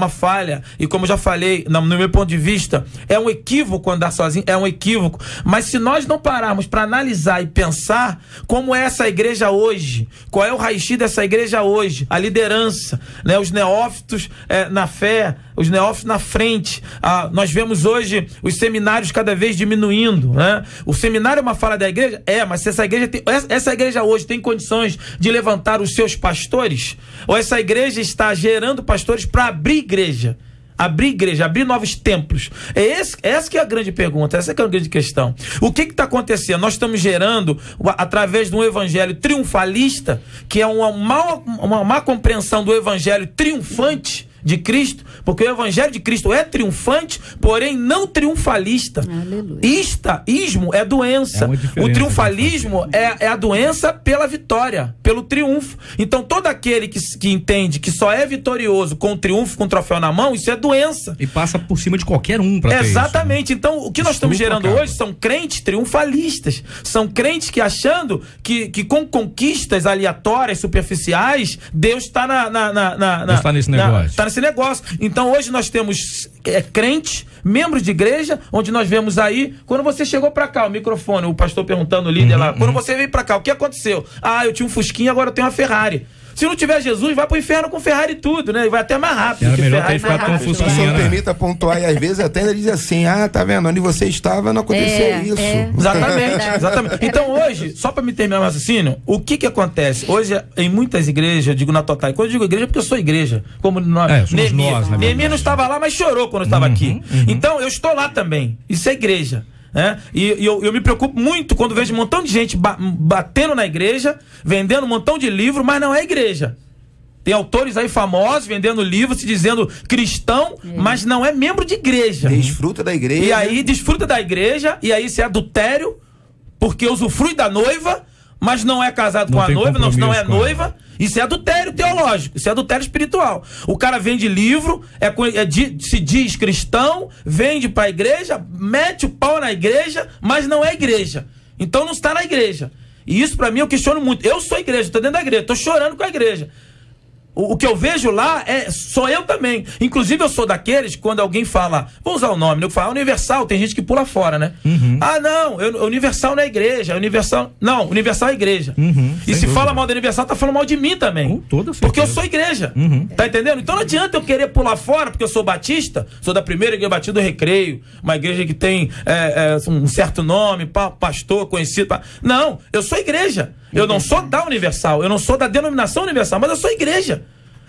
falha, e como já falei, no meu ponto de vista, é um equívoco andar sozinho, é um equívoco, mas se nós não pararmos para analisar e pensar como é essa igreja hoje, qual é o raio-x dessa igreja hoje, a liderança, né, os neófitos na fé, os neófitos na frente, nós vemos hoje os seminários cada vez diminuindo, né? O seminário é uma falha da igreja? Mas se essa igreja hoje tem condições de levantar os seus pastores, ou essa igreja está gerando pastores para abrir igreja, abrir novos templos? Essa que é a grande pergunta, essa que é a grande questão. O que está acontecendo? Nós estamos gerando, através de um evangelho triunfalista, que é uma má compreensão do evangelho triunfante de Cristo, porque o evangelho de Cristo é triunfante, porém não triunfalista. Ismo é doença. O triunfalismo é a doença pela vitória, pelo triunfo. Então todo aquele que entende que só é vitorioso com o triunfo, com o troféu na mão, isso é doença. E passa por cima de qualquer um para ter isso. Exatamente. Então o que nós estamos gerando hoje são crentes triunfalistas. São crentes que achando que com conquistas aleatórias, superficiais, Deus está está nesse negócio. Esse negócio. Então hoje nós temos crentes, membros de igreja, onde nós vemos aí, quando você chegou pra cá, o microfone, o pastor perguntando, o líder lá, quando você veio pra cá, o que aconteceu? Eu tinha um Fusquinha, agora eu tenho uma Ferrari. Se não tiver Jesus, vai pro inferno com Ferrari e tudo, né? E vai até mais rápido. Era melhor ter ficado com o Fusquinha, né? Me permita pontuar, e às vezes até ele diz assim, tá vendo, onde você estava não aconteceu isso. Exatamente. Então hoje, só pra me terminar o raciocínio, o que acontece? Hoje, em muitas igrejas, eu digo na total, quando eu digo igreja, é porque eu sou igreja, como nós. Neemias não estava lá, mas chorou quando eu estava aqui. Então, eu estou lá também. Isso é igreja. E eu me preocupo muito quando vejo um montão de gente batendo na igreja, vendendo um montão de livro, mas não é igreja. Tem autores aí famosos vendendo livros, se dizendo cristão, mas não é membro de igreja. Desfruta da igreja. E aí desfruta da igreja, e aí isso é adultério, porque usufrui da noiva, mas não é casado com a noiva, não é noiva. Isso é adultério teológico, isso é adultério espiritual. O cara vende livro, se diz cristão, vende pra igreja, mete o pau na igreja, mas não é igreja. Então não está na igreja. E isso pra mim eu questiono muito. Eu sou igreja, tô dentro da igreja, tô chorando com a igreja. O que eu vejo lá sou eu também. Inclusive eu sou daqueles, quando alguém fala, vou usar o nome, eu falo Universal, tem gente que pula fora, né? Universal não é igreja, Universal é igreja. E se fala mal da Universal, tá falando mal de mim também. Com toda certeza. Porque eu sou igreja. Tá entendendo? Então não adianta eu querer pular fora, porque eu sou batista, sou da primeira igreja Batista do Recreio, uma igreja que tem um certo nome, pastor conhecido. Não, eu sou igreja. Eu não sou da Universal, eu não sou da denominação Universal, mas eu sou igreja.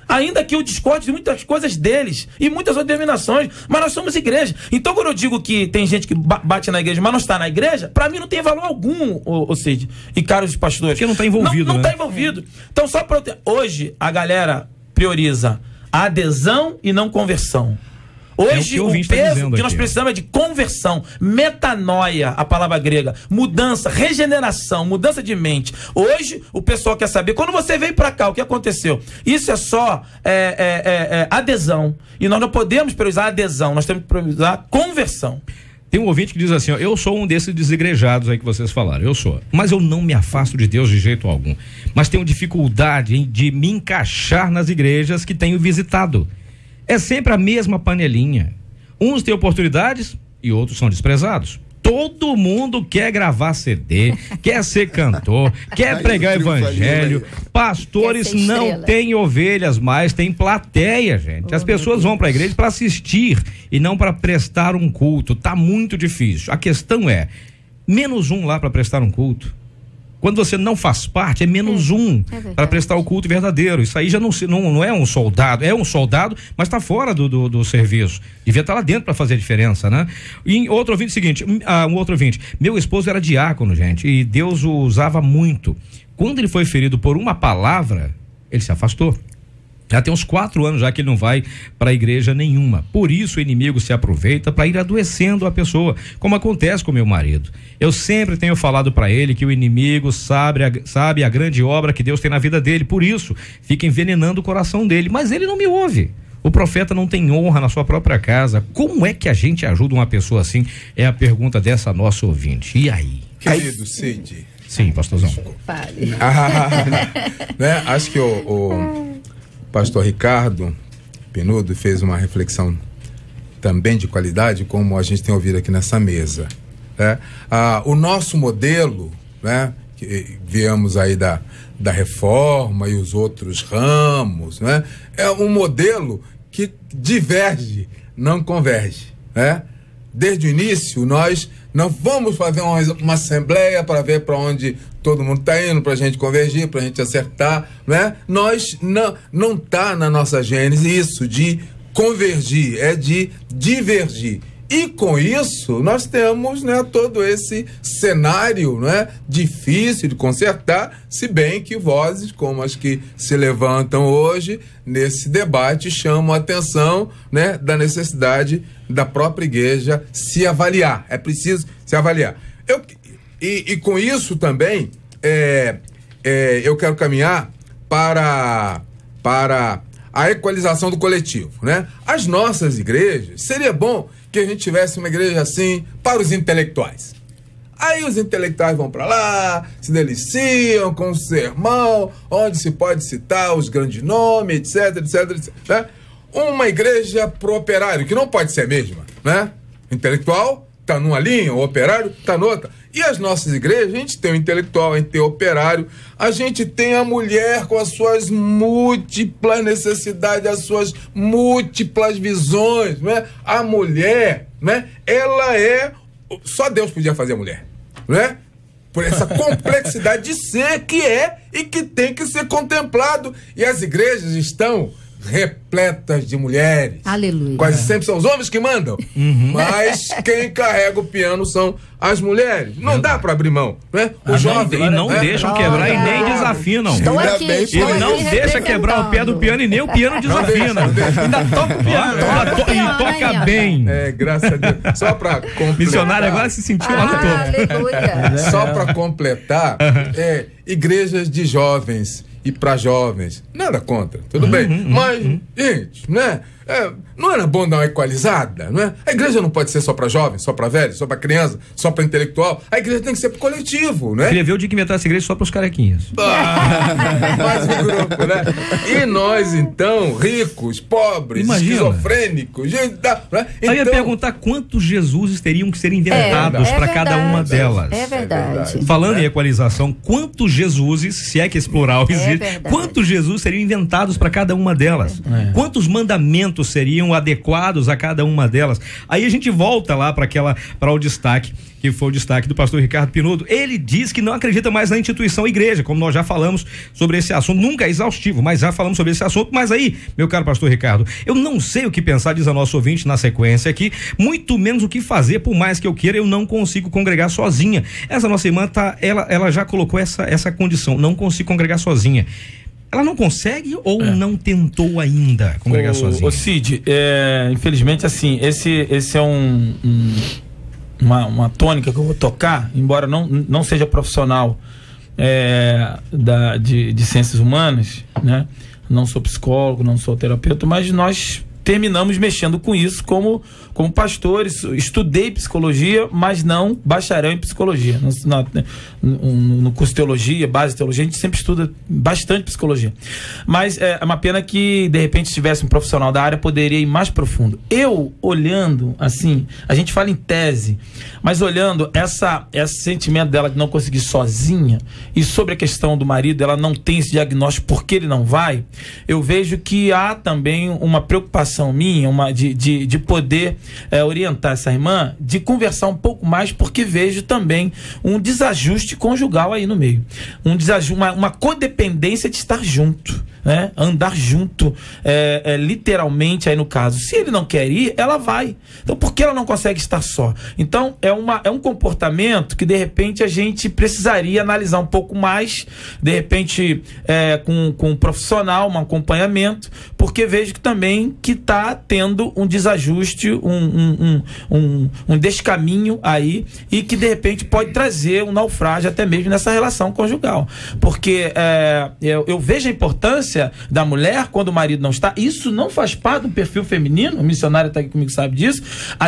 Ainda que eu discorde de muitas coisas deles e muitas outras denominações, mas nós somos igreja. Então quando eu digo que tem gente que bate na igreja, mas não está na igreja, pra mim não tem valor algum, Cid e caros pastores. Porque não está envolvido, Não está envolvido. Então só para hoje a galera prioriza a adesão e não conversão. Hoje o peso que nós precisamos é de conversão, metanoia, a palavra grega, mudança, regeneração, mudança de mente. Hoje o pessoal quer saber, quando você veio para cá, o que aconteceu? Isso é só adesão. E nós não podemos priorizar adesão, nós temos que priorizar conversão. Tem um ouvinte que diz assim, eu sou um desses desigrejados aí que vocês falaram, eu sou. Mas eu não me afasto de Deus de jeito algum. Mas tenho dificuldade de me encaixar nas igrejas que tenho visitado. É sempre a mesma panelinha. Uns têm oportunidades e outros são desprezados. Todo mundo quer gravar CD, quer ser cantor, quer pregar evangelho. Pastores não têm ovelhas mais, tem plateia, gente. As pessoas vão para a igreja para assistir e não para prestar um culto. Tá muito difícil. A questão é, menos um lá para prestar um culto. Quando você não faz parte, é menos um para prestar o culto verdadeiro. Isso aí já não é um soldado, é um soldado, mas está fora do serviço. Devia estar lá dentro para fazer a diferença, né? E outro ouvinte, um outro ouvinte, meu esposo era diácono, gente, e Deus o usava muito. Quando ele foi ferido por uma palavra, ele se afastou. Já tem uns 4 anos já que ele não vai para a igreja nenhuma. Por isso o inimigo se aproveita para ir adoecendo a pessoa, como acontece com meu marido. Eu sempre tenho falado para ele que o inimigo sabe a grande obra que Deus tem na vida dele, por isso fica envenenando o coração dele, mas ele não me ouve. O profeta não tem honra na sua própria casa. Como é que a gente ajuda uma pessoa assim? É a pergunta dessa nossa ouvinte. E aí? Querido Cid. Sim, pastorzão. Fale. Né? Acho que o pastor Ricardo Pinudo fez uma reflexão também de qualidade, como a gente tem ouvido aqui nessa mesa. Né? O nosso modelo, né, que viemos aí da reforma e os outros ramos, né, é um modelo que diverge, não converge. Né? Desde o início, nós não vamos fazer uma assembleia para ver para onde todo mundo está indo, para a gente convergir, para a gente acertar, né? Nós não está na nossa gênese isso de convergir, é de divergir. E com isso nós temos, né, todo esse cenário, né, difícil de consertar, se bem que vozes como as que se levantam hoje nesse debate chamam a atenção, né, da necessidade da própria igreja se avaliar. É preciso se avaliar. E com isso também eu quero caminhar para a equalização do coletivo, né? As nossas igrejas, seria bom que a gente tivesse uma igreja assim para os intelectuais. Aí os intelectuais vão para lá, se deliciam com o sermão, onde se pode citar os grandes nomes, etc, né? Uma igreja pro operário, que não pode ser a mesma, né? Intelectual está numa linha, o operário está noutra. E as nossas igrejas, a gente tem o intelectual, a gente tem o operário, a gente tem a mulher com as suas múltiplas necessidades, as suas múltiplas visões, né? A mulher, né? Ela só Deus podia fazer a mulher, né? Por essa complexidade de ser que é e que tem que ser contemplado. E as igrejas estão repletas de mulheres. Aleluia. Quase sempre são os homens que mandam. Mas quem carrega o piano são as mulheres. Não dá para abrir mão, né? O jovem, e não deixam quebrar e nem desafinam. Estou aqui, e não deixa quebrar o pé do piano e nem o piano desafina. Ainda toca o piano. E toca bem. Graças a Deus. Só para completar. Missionário agora se sentiu lá no topo. Aleluia. Só para completar, igrejas de jovens e para jovens, nada contra, tudo bem, mas, gente, né, não era bom dar uma equalizada, não é? A igreja não pode ser só para jovens, só para velhos, só para criança, só para intelectual, a igreja tem que ser pro coletivo, né? Queria ver o dia que inventar essa igreja só para os carequinhas. Mais um grupo, né? E nós, então, ricos, pobres, esquizofrênicos, gente, né? Então, eu ia perguntar quantos Jesuses teriam que ser inventados para cada uma delas. É verdade. Falando em equalização, quantos Jesuses, se é que esse plural existe, quantos Jesus seriam inventados para cada uma delas? Quantos mandamentos seriam adequados a cada uma delas? Aí a gente volta lá para o destaque, que foi o destaque do pastor Ricardo Pinudo. Ele diz que não acredita mais na instituição igreja, como nós já falamos sobre esse assunto, nunca é exaustivo, mas já falamos sobre esse assunto. Mas aí, meu caro pastor Ricardo, eu não sei o que pensar, diz a nosso ouvinte na sequência aqui, muito menos o que fazer, por mais que eu queira, eu não consigo congregar sozinha. Essa nossa irmã ela já colocou essa condição, não consigo congregar sozinha. Ela não consegue ou não tentou ainda congregar sozinha? Ô Cid, infelizmente assim, esse é uma tônica que eu vou tocar, embora não seja profissional de ciências humanas, né? Não sou psicólogo, não sou terapeuta, mas nós terminamos mexendo com isso como pastores. Estudei psicologia, mas não bacharel em psicologia. No curso de teologia, base de teologia, a gente sempre estuda bastante psicologia. Mas é uma pena que, de repente, se tivesse um profissional da área, poderia ir mais profundo. Eu, olhando, assim, a gente fala em tese, mas olhando esse sentimento dela de não conseguir sozinha, e sobre a questão do marido, ela não tem esse diagnóstico porque ele não vai, eu vejo que há também uma preocupação minha, de poder orientar essa irmã, de conversar um pouco mais, porque vejo também um desajuste conjugal aí no meio. Uma codependência de estar junto. né? Andar junto, literalmente aí no caso. Se ele não quer ir, ela vai. Então por que ela não consegue estar só? Então é um comportamento que de repente a gente precisaria analisar um pouco mais, de repente com um profissional, um acompanhamento, porque vejo que também que está tendo um desajuste, um descaminho aí, e que de repente pode trazer um naufrágio até mesmo nessa relação conjugal, porque eu vejo a importância da mulher quando o marido não está. Isso não faz parte do perfil feminino, o missionário está aqui comigo, sabe disso,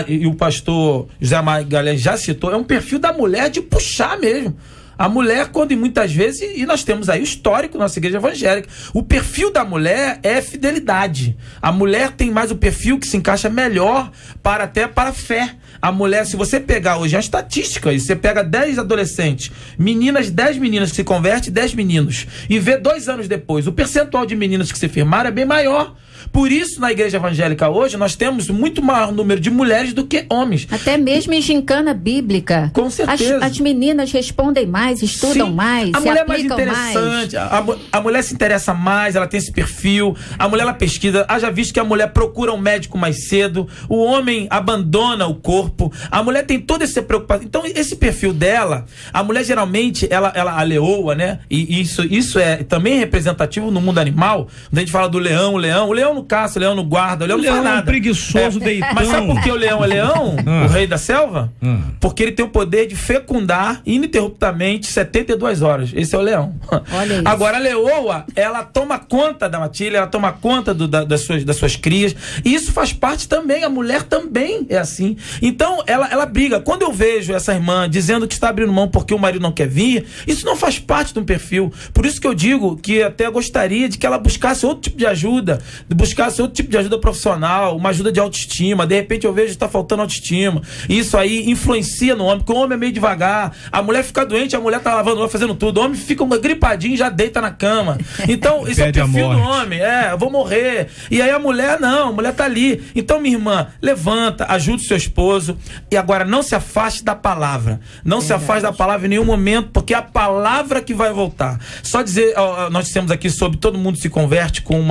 e o pastor José Magalhães já citou, é um perfil da mulher de puxar mesmo. A mulher, quando muitas vezes, e nós temos aí o histórico da nossa igreja evangélica, o perfil da mulher é fidelidade. A mulher tem mais o perfil que se encaixa melhor até para a fé. A mulher, se você pegar hoje a estatística, e você pega 10 adolescentes, 10 meninas que se convertem, 10 meninos, e vê 2 anos depois, o percentual de meninas que se firmaram é bem maior. Por isso, na igreja evangélica hoje, nós temos muito maior número de mulheres do que homens. Até mesmo em gincana bíblica. Com certeza. As meninas respondem mais, estudam mais, a se mulher aplicam mais interessante, a mulher se interessa mais, ela tem esse perfil, a mulher ela pesquisa, haja visto que a mulher procura um médico mais cedo, o homem abandona o corpo, a mulher tem toda essa preocupação. Então, esse perfil dela, a mulher geralmente, ela a leoa, né? E isso é também representativo no mundo animal. Quando a gente fala do leão, o leão não caça, o leão não guarda, o leão não faz nada. É um preguiçoso deitão. Mas sabe por que o leão é leão? O rei da selva? Porque ele tem o poder de fecundar ininterruptamente 72 horas. Esse é o leão. Olha isso. Agora a leoa, ela toma conta da matilha, ela toma conta das suas crias. E isso faz parte também, a mulher também é assim. Então ela briga. Quando eu vejo essa irmã dizendo que está abrindo mão porque o marido não quer vir, isso não faz parte de um perfil. Por isso que eu digo que até gostaria de que ela buscasse outro tipo de ajuda, buscasse outro tipo de ajuda profissional, uma ajuda de autoestima. De repente eu vejo que está faltando autoestima. Isso aí influencia no homem, porque o homem é meio devagar. A mulher fica doente, a mulher tá lavando, fazendo tudo. O homem fica gripadinho e já deita na cama. Então, isso é o perfil do homem. Eu vou morrer. E aí a mulher não, a mulher tá ali. Então, minha irmã, levanta, ajude o seu esposo. E agora, não se afaste da palavra. Não se afaste da palavra em nenhum momento, porque é a palavra que vai voltar. Só dizer, nós dissemos aqui sobre todo mundo se converte com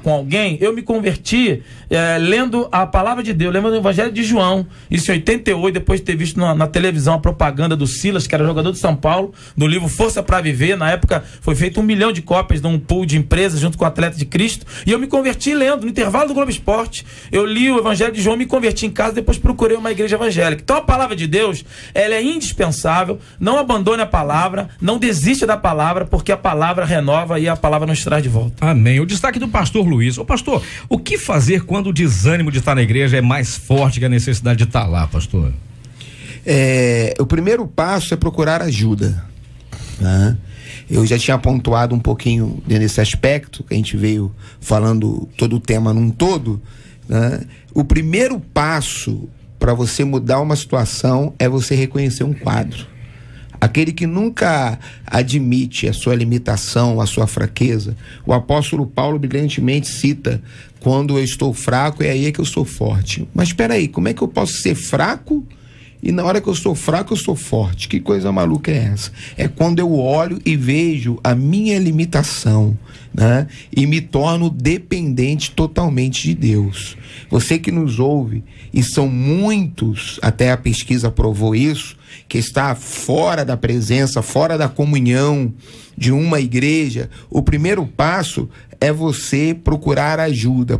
alguém. Eu me converti lendo a palavra de Deus, lendo o Evangelho de João, isso em 88, depois de ter visto na televisão a propaganda do Silas, que era jogador de São Paulo, do livro Força para Viver. Na época foi feito 1 milhão de cópias de um pool de empresas junto com o Atleta de Cristo, e eu me converti lendo, no intervalo do Globo Esporte, eu li o Evangelho de João, me converti em casa, depois procurei uma igreja evangélica. Então a palavra de Deus, ela é indispensável. Não abandone a palavra, não desista da palavra, porque a palavra renova e a palavra nos traz de volta. Amém. O destaque do pastor Luiz. Ô pastor, o que fazer quando o desânimo de estar na igreja é mais forte que a necessidade de estar lá, pastor? O primeiro passo é procurar ajuda, né? Eu já tinha pontuado um pouquinho nesse aspecto, que a gente veio falando todo o tema num todo, né? O primeiro passo para você mudar uma situação é você reconhecer um quadro. Aquele que nunca admite a sua limitação, a sua fraqueza. O apóstolo Paulo brilhantemente cita: quando eu estou fraco, é aí que eu sou forte. Mas espera aí, como é que eu posso ser fraco e na hora que eu sou fraco eu sou forte? Que coisa maluca é essa? É quando eu olho e vejo a minha limitação, né? E me torno dependente totalmente de Deus. Você que nos ouve, e são muitos, até a pesquisa provou isso, que está fora da presença, fora da comunhão de uma igreja, o primeiro passo é você procurar ajuda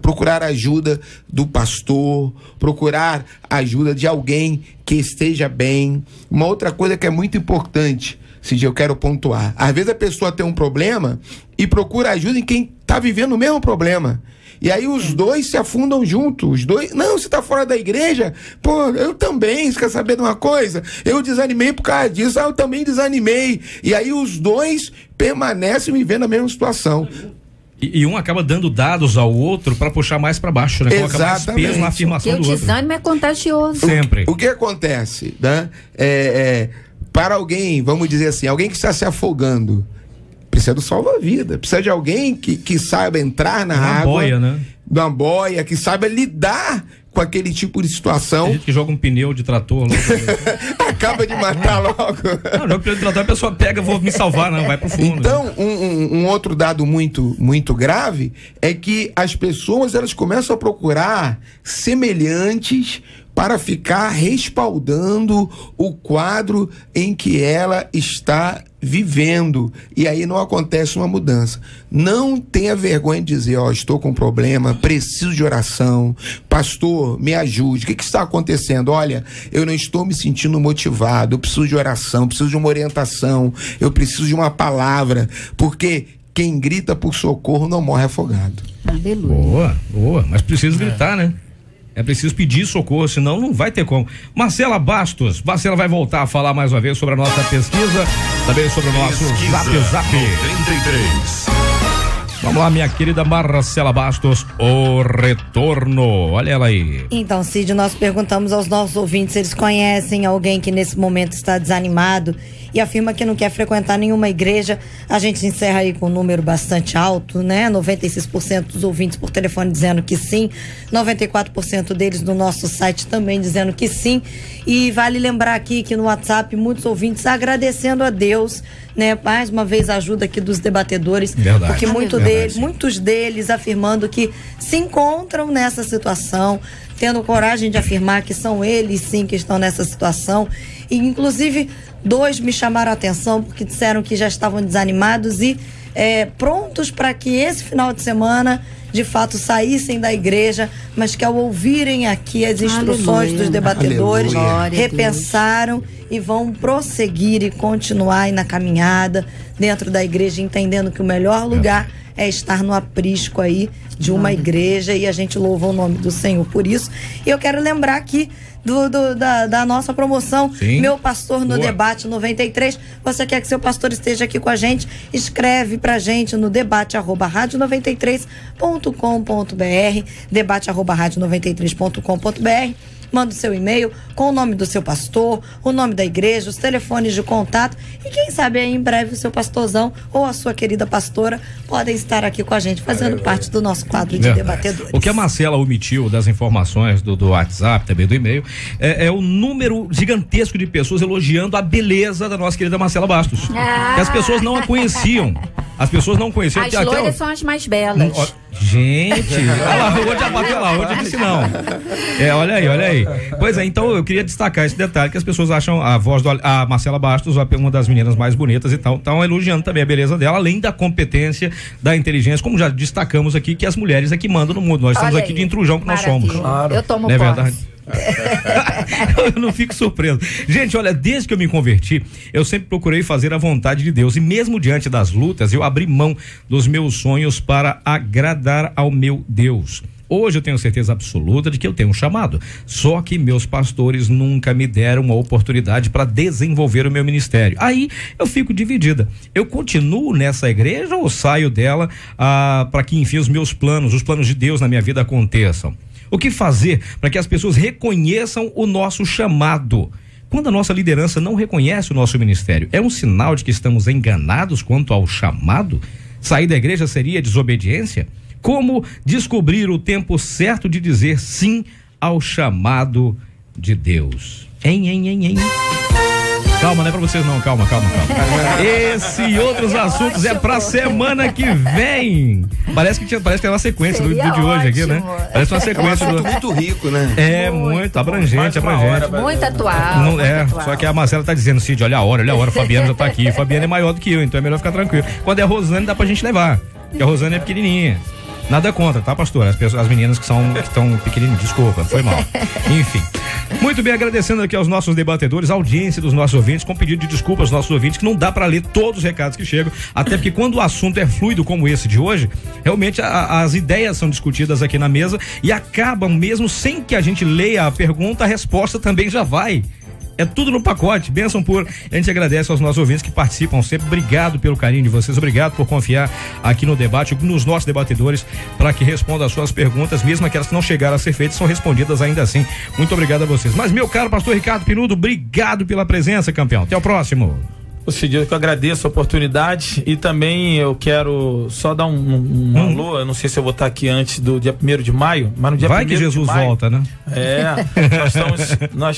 do pastor, procurar ajuda de alguém que esteja bem. Uma outra coisa que é muito importante, Cid, eu quero pontuar: às vezes a pessoa tem um problema e procura ajuda em quem está vivendo o mesmo problema. E aí os dois se afundam juntos. Os dois, não, você está fora da igreja? Pô, eu também, você quer saber de uma coisa? Eu desanimei por causa disso, eu também desanimei. E aí os dois permanecem vivendo a mesma situação. E um acaba dando dados ao outro para puxar mais para baixo, né? Coloca mais peso na afirmação do outro. Porque o desânimo é contagioso. Sempre. O que acontece, né? Para alguém, vamos dizer assim, alguém que está se afogando, precisa do salva-vida, precisa de alguém que saiba entrar na água, boia, né? Uma boia, que saiba lidar com aquele tipo de situação. A gente que joga um pneu de trator logo. Acaba de matar logo. Não, joga um pneu de trator, a pessoa pega, vou me salvar, não, vai pro fundo. Então, um outro dado muito grave é que as pessoas, elas começam a procurar semelhantes para ficar respaldando o quadro em que ela está vivendo, e aí não acontece uma mudança. Não tenha vergonha de dizer, estou com um problema, preciso de oração, pastor, me ajude, o que está acontecendo? Olha, eu não estou me sentindo motivado, eu preciso de oração, preciso de uma orientação, eu preciso de uma palavra, porque quem grita por socorro não morre afogado. Aleluia. Boa, mas precisa gritar, né? É preciso pedir socorro, senão não vai ter como. Marcela Bastos, Marcela vai voltar a falar mais uma vez sobre a nossa pesquisa, também sobre o nosso Zap. 93. Vamos lá, minha querida Marcela Bastos, o retorno. Olha ela aí. Então, Cid, nós perguntamos aos nossos ouvintes se eles conhecem alguém que nesse momento está desanimado e afirma que não quer frequentar nenhuma igreja. A gente encerra aí com um número bastante alto, né? 96% dos ouvintes por telefone dizendo que sim, 94% deles no nosso site também dizendo que sim. E vale lembrar aqui que no WhatsApp muitos ouvintes agradecendo a Deus, né? Mais uma vez a ajuda aqui dos debatedores. Verdade. Porque muitos deles afirmando que se encontram nessa situação, tendo coragem de afirmar que são eles sim que estão nessa situação. E inclusive 2 me chamaram a atenção porque disseram que já estavam desanimados e prontos para que esse final de semana de fato saíssem da igreja, mas que ao ouvirem aqui as instruções dos debatedores, repensaram e vão prosseguir e continuar aí na caminhada dentro da igreja, entendendo que o melhor lugar é estar no aprisco aí de uma igreja, e a gente louva o nome do Senhor por isso. E eu quero lembrar aqui da nossa promoção, Sim. Meu Pastor no Debate 93. Você quer que seu pastor esteja aqui com a gente? Escreve pra gente no debate@radio93.com.br, debate@radio93.com.br. Manda o seu e-mail com o nome do seu pastor, o nome da igreja, os telefones de contato, e quem sabe aí em breve o seu pastorzão ou a sua querida pastora podem estar aqui com a gente, fazendo parte do nosso quadro de debatedores. O que a Marcela omitiu das informações do WhatsApp, também do e-mail, é o número gigantesco de pessoas elogiando a beleza da nossa querida Marcela Bastos. Que as pessoas não a conheciam. As pessoas não conheciam. As loiras são as mais belas. Gente, hoje já bateu lá, hoje disse não. Olha aí. Pois é, então eu queria destacar esse detalhe, que as pessoas acham a voz a Marcela Bastos uma das meninas mais bonitas e tal, estão elogiando também a beleza dela, além da competência, da inteligência, como já destacamos aqui, que as mulheres é que mandam no mundo. Nós estamos aqui de intrujão que nós somos. Claro. Eu tomo não é posse. verdade? Eu não fico surpreso. Gente, olha, desde que eu me converti, eu sempre procurei fazer a vontade de Deus, e mesmo diante das lutas, eu abri mão dos meus sonhos para agradar ao meu Deus. Hoje eu tenho certeza absoluta de que eu tenho um chamado, só que meus pastores nunca me deram uma oportunidade para desenvolver o meu ministério. Aí eu fico dividida. Eu continuo nessa igreja ou saio dela para que, enfim, os planos de Deus na minha vida aconteçam? O que fazer para que as pessoas reconheçam o nosso chamado? Quando a nossa liderança não reconhece o nosso ministério, é um sinal de que estamos enganados quanto ao chamado? Sair da igreja seria desobediência? Como descobrir o tempo certo de dizer sim ao chamado de Deus? Calma, não é pra vocês não, calma. Esse e outros assuntos é pra semana que vem. Parece que é uma sequência do de hoje aqui, né? Parece uma sequência muito rico, né? Muito abrangente. Muito atual. Não, só que a Marcela tá dizendo, Cid, olha a hora, Fabiana já tá aqui. Fabiana é maior do que eu, então é melhor ficar tranquilo. Quando é a Rosane, dá pra gente levar, porque a Rosane é pequenininha. Nada contra, tá, pastor? As meninas que estão pequenininhas, desculpa, foi mal. Enfim. Muito bem, agradecendo aqui aos nossos debatedores, a audiência dos nossos ouvintes, com pedido de desculpa aos nossos ouvintes, que não dá para ler todos os recados que chegam, até porque quando o assunto é fluido como esse de hoje, realmente as ideias são discutidas aqui na mesa e acabam mesmo sem que a gente leia a pergunta, a resposta também já vai. É tudo no pacote, bênção pura. A gente agradece aos nossos ouvintes que participam sempre. Obrigado pelo carinho de vocês, obrigado por confiar aqui no debate, nos nossos debatedores, para que respondam as suas perguntas, mesmo aquelas que não chegaram a ser feitas, são respondidas ainda assim. Muito obrigado a vocês. Mas, meu caro pastor Ricardo Pinudo, obrigado pela presença, campeão. Até o próximo. Cid, eu agradeço a oportunidade e também eu quero só dar um alô, eu não sei se eu vou estar aqui antes do dia 1º de maio, mas no dia 1º de maio... Vai que Jesus volta, né?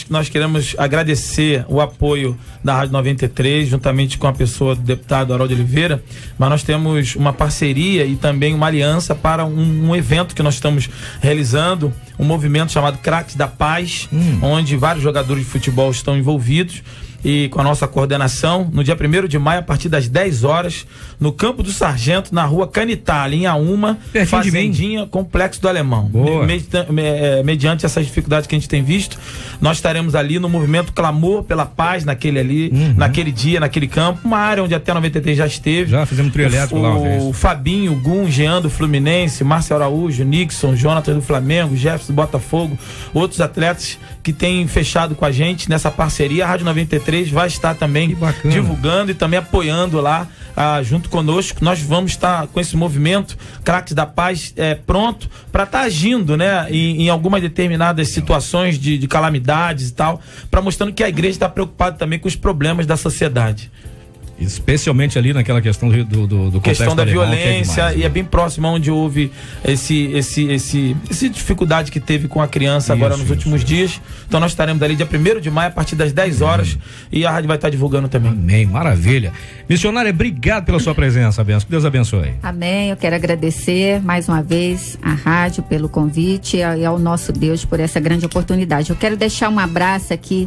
Nós queremos agradecer o apoio da Rádio 93, juntamente com a pessoa do deputado Harold Oliveira, mas nós temos uma parceria e também uma aliança para um evento que nós estamos realizando, um movimento chamado Craques da Paz, onde vários jogadores de futebol estão envolvidos, e com a nossa coordenação, no dia 1º de maio, a partir das 10 horas, no Campo do Sargento, na rua Canitá, ali em Aúma, Fazendinha, Complexo do Alemão. Mediante essas dificuldades que a gente tem visto, nós estaremos ali no movimento Clamor pela Paz, naquele dia, naquele campo, uma área onde até 93 já esteve. Já fizemos trio elétrico lá uma vez. O Fabinho, o Gum, Jean do Fluminense, Márcio Araújo, Nixon, Jonathan do Flamengo, Jefferson do Botafogo, outros atletas que têm fechado com a gente nessa parceria. A Rádio 93 vai estar também divulgando e também apoiando lá junto conosco. Nós vamos estar com esse movimento Craques da Paz pronto para estar agindo, né, em algumas determinadas situações de calamidades e tal, para mostrando que a igreja está preocupada também com os problemas da sociedade. Especialmente ali naquela questão do questão da alemão, violência, demais, e é bem próximo onde houve essa dificuldade que teve com a criança agora nos últimos dias. Então nós estaremos ali dia 1º de maio a partir das 10 horas e a rádio vai estar divulgando também. Amém, maravilha. Missionária, obrigado pela sua presença, benção. Que Deus abençoe. Amém, eu quero agradecer mais uma vez à rádio pelo convite e ao nosso Deus por essa grande oportunidade. Eu quero deixar um abraço aqui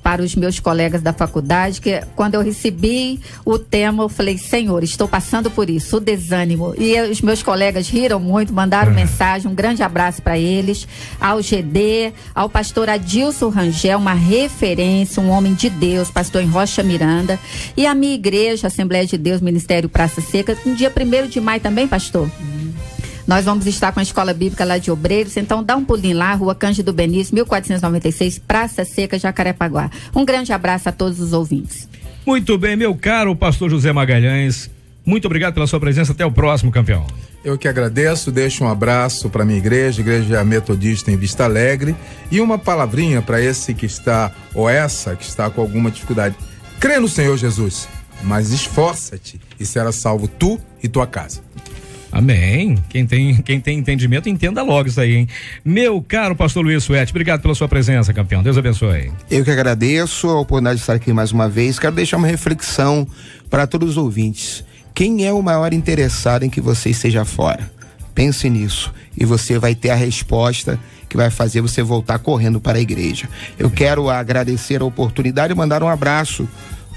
para os meus colegas da faculdade, que quando eu recebi o tema, eu falei, Senhor, estou passando por isso, o desânimo. E os meus colegas riram muito, mandaram mensagem, um grande abraço para eles, ao GD, ao pastor Adilson Rangel, uma referência, um homem de Deus, pastor em Rocha Miranda, e a minha igreja, Assembleia de Deus, Ministério Praça Seca, no dia 1º de maio também, pastor. Nós vamos estar com a Escola Bíblica lá de Obreiros, então dá um pulinho lá, Rua Cândido Benício, 1496, Praça Seca, Jacarepaguá. Um grande abraço a todos os ouvintes. Muito bem, meu caro pastor José Magalhães, muito obrigado pela sua presença, até o próximo, campeão. Eu que agradeço, deixo um abraço para minha igreja Metodista em Vista Alegre, e uma palavrinha para esse que está, ou essa que está com alguma dificuldade. Crê no Senhor Jesus, mas esforça-te e será salvo tu e tua casa. Amém. Quem tem entendimento, entenda logo isso aí, hein? Meu caro pastor Luiz Suete, obrigado pela sua presença, campeão. Deus abençoe. Eu que agradeço a oportunidade de estar aqui mais uma vez. Quero deixar uma reflexão para todos os ouvintes. Quem é o maior interessado em que você esteja fora? Pense nisso e você vai ter a resposta que vai fazer você voltar correndo para a igreja. Eu quero agradecer a oportunidade e mandar um abraço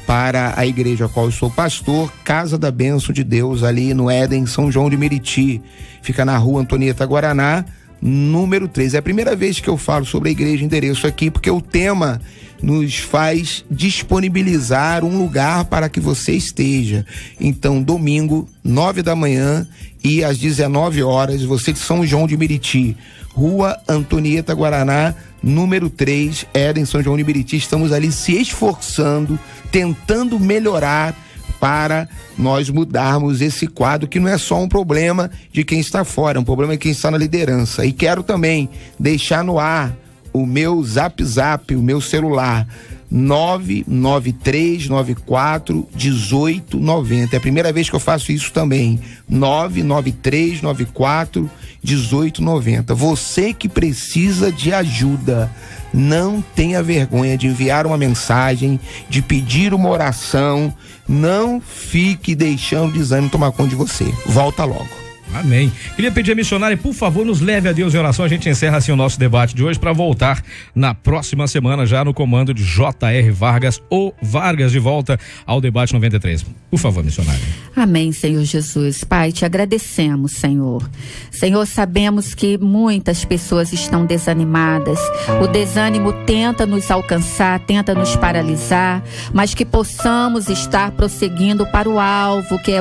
para a igreja a qual eu sou pastor, Casa da Bênção de Deus, ali no Éden, São João de Meriti. Fica na rua Antonieta Guaraná, número 3. É a primeira vez que eu falo sobre a igreja, endereço aqui, porque o tema nos faz disponibilizar um lugar para que você esteja. Então, domingo, 9 da manhã e às 19 horas, você de São João de Meriti, Rua Antonieta Guaraná, número 3, Éden, São João de Meriti. Estamos ali se esforçando, tentando melhorar para nós mudarmos esse quadro, que não é só um problema de quem está fora, é um problema de quem está na liderança. E quero também deixar no ar o meu zap, o meu celular, 993941890. É a primeira vez que eu faço isso também. 993941890. Você que precisa de ajuda, não tenha vergonha de enviar uma mensagem, de pedir uma oração. Não fique deixando o desânimo tomar conta de você. Volta logo. Amém. Queria pedir a missionária, por favor, nos leve a Deus em oração. A gente encerra assim o nosso debate de hoje para voltar na próxima semana já no comando de J.R. Vargas, ou Vargas, de volta ao debate 93. Por favor, missionária. Amém, Senhor Jesus. Pai, te agradecemos, Senhor. Senhor, sabemos que muitas pessoas estão desanimadas. O desânimo tenta nos alcançar, tenta nos paralisar, mas que possamos estar prosseguindo para o alvo, que é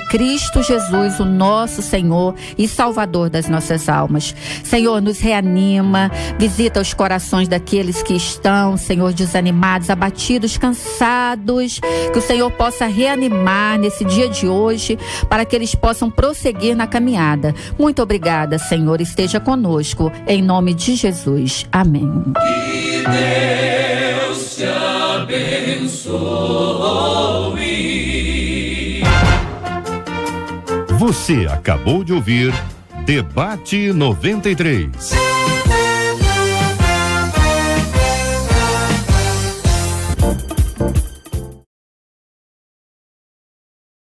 Cristo Jesus, o nosso Senhor e Salvador das nossas almas. Senhor, nos reanima, visita os corações daqueles que estão, Senhor, desanimados, abatidos, cansados, que o Senhor possa reanimar nesse dia de hoje, para que eles possam prosseguir na caminhada. Muito obrigada, Senhor, esteja conosco, em nome de Jesus. Amém. Que Deus te abençoe. abençoe. Você acabou de ouvir Debate 93.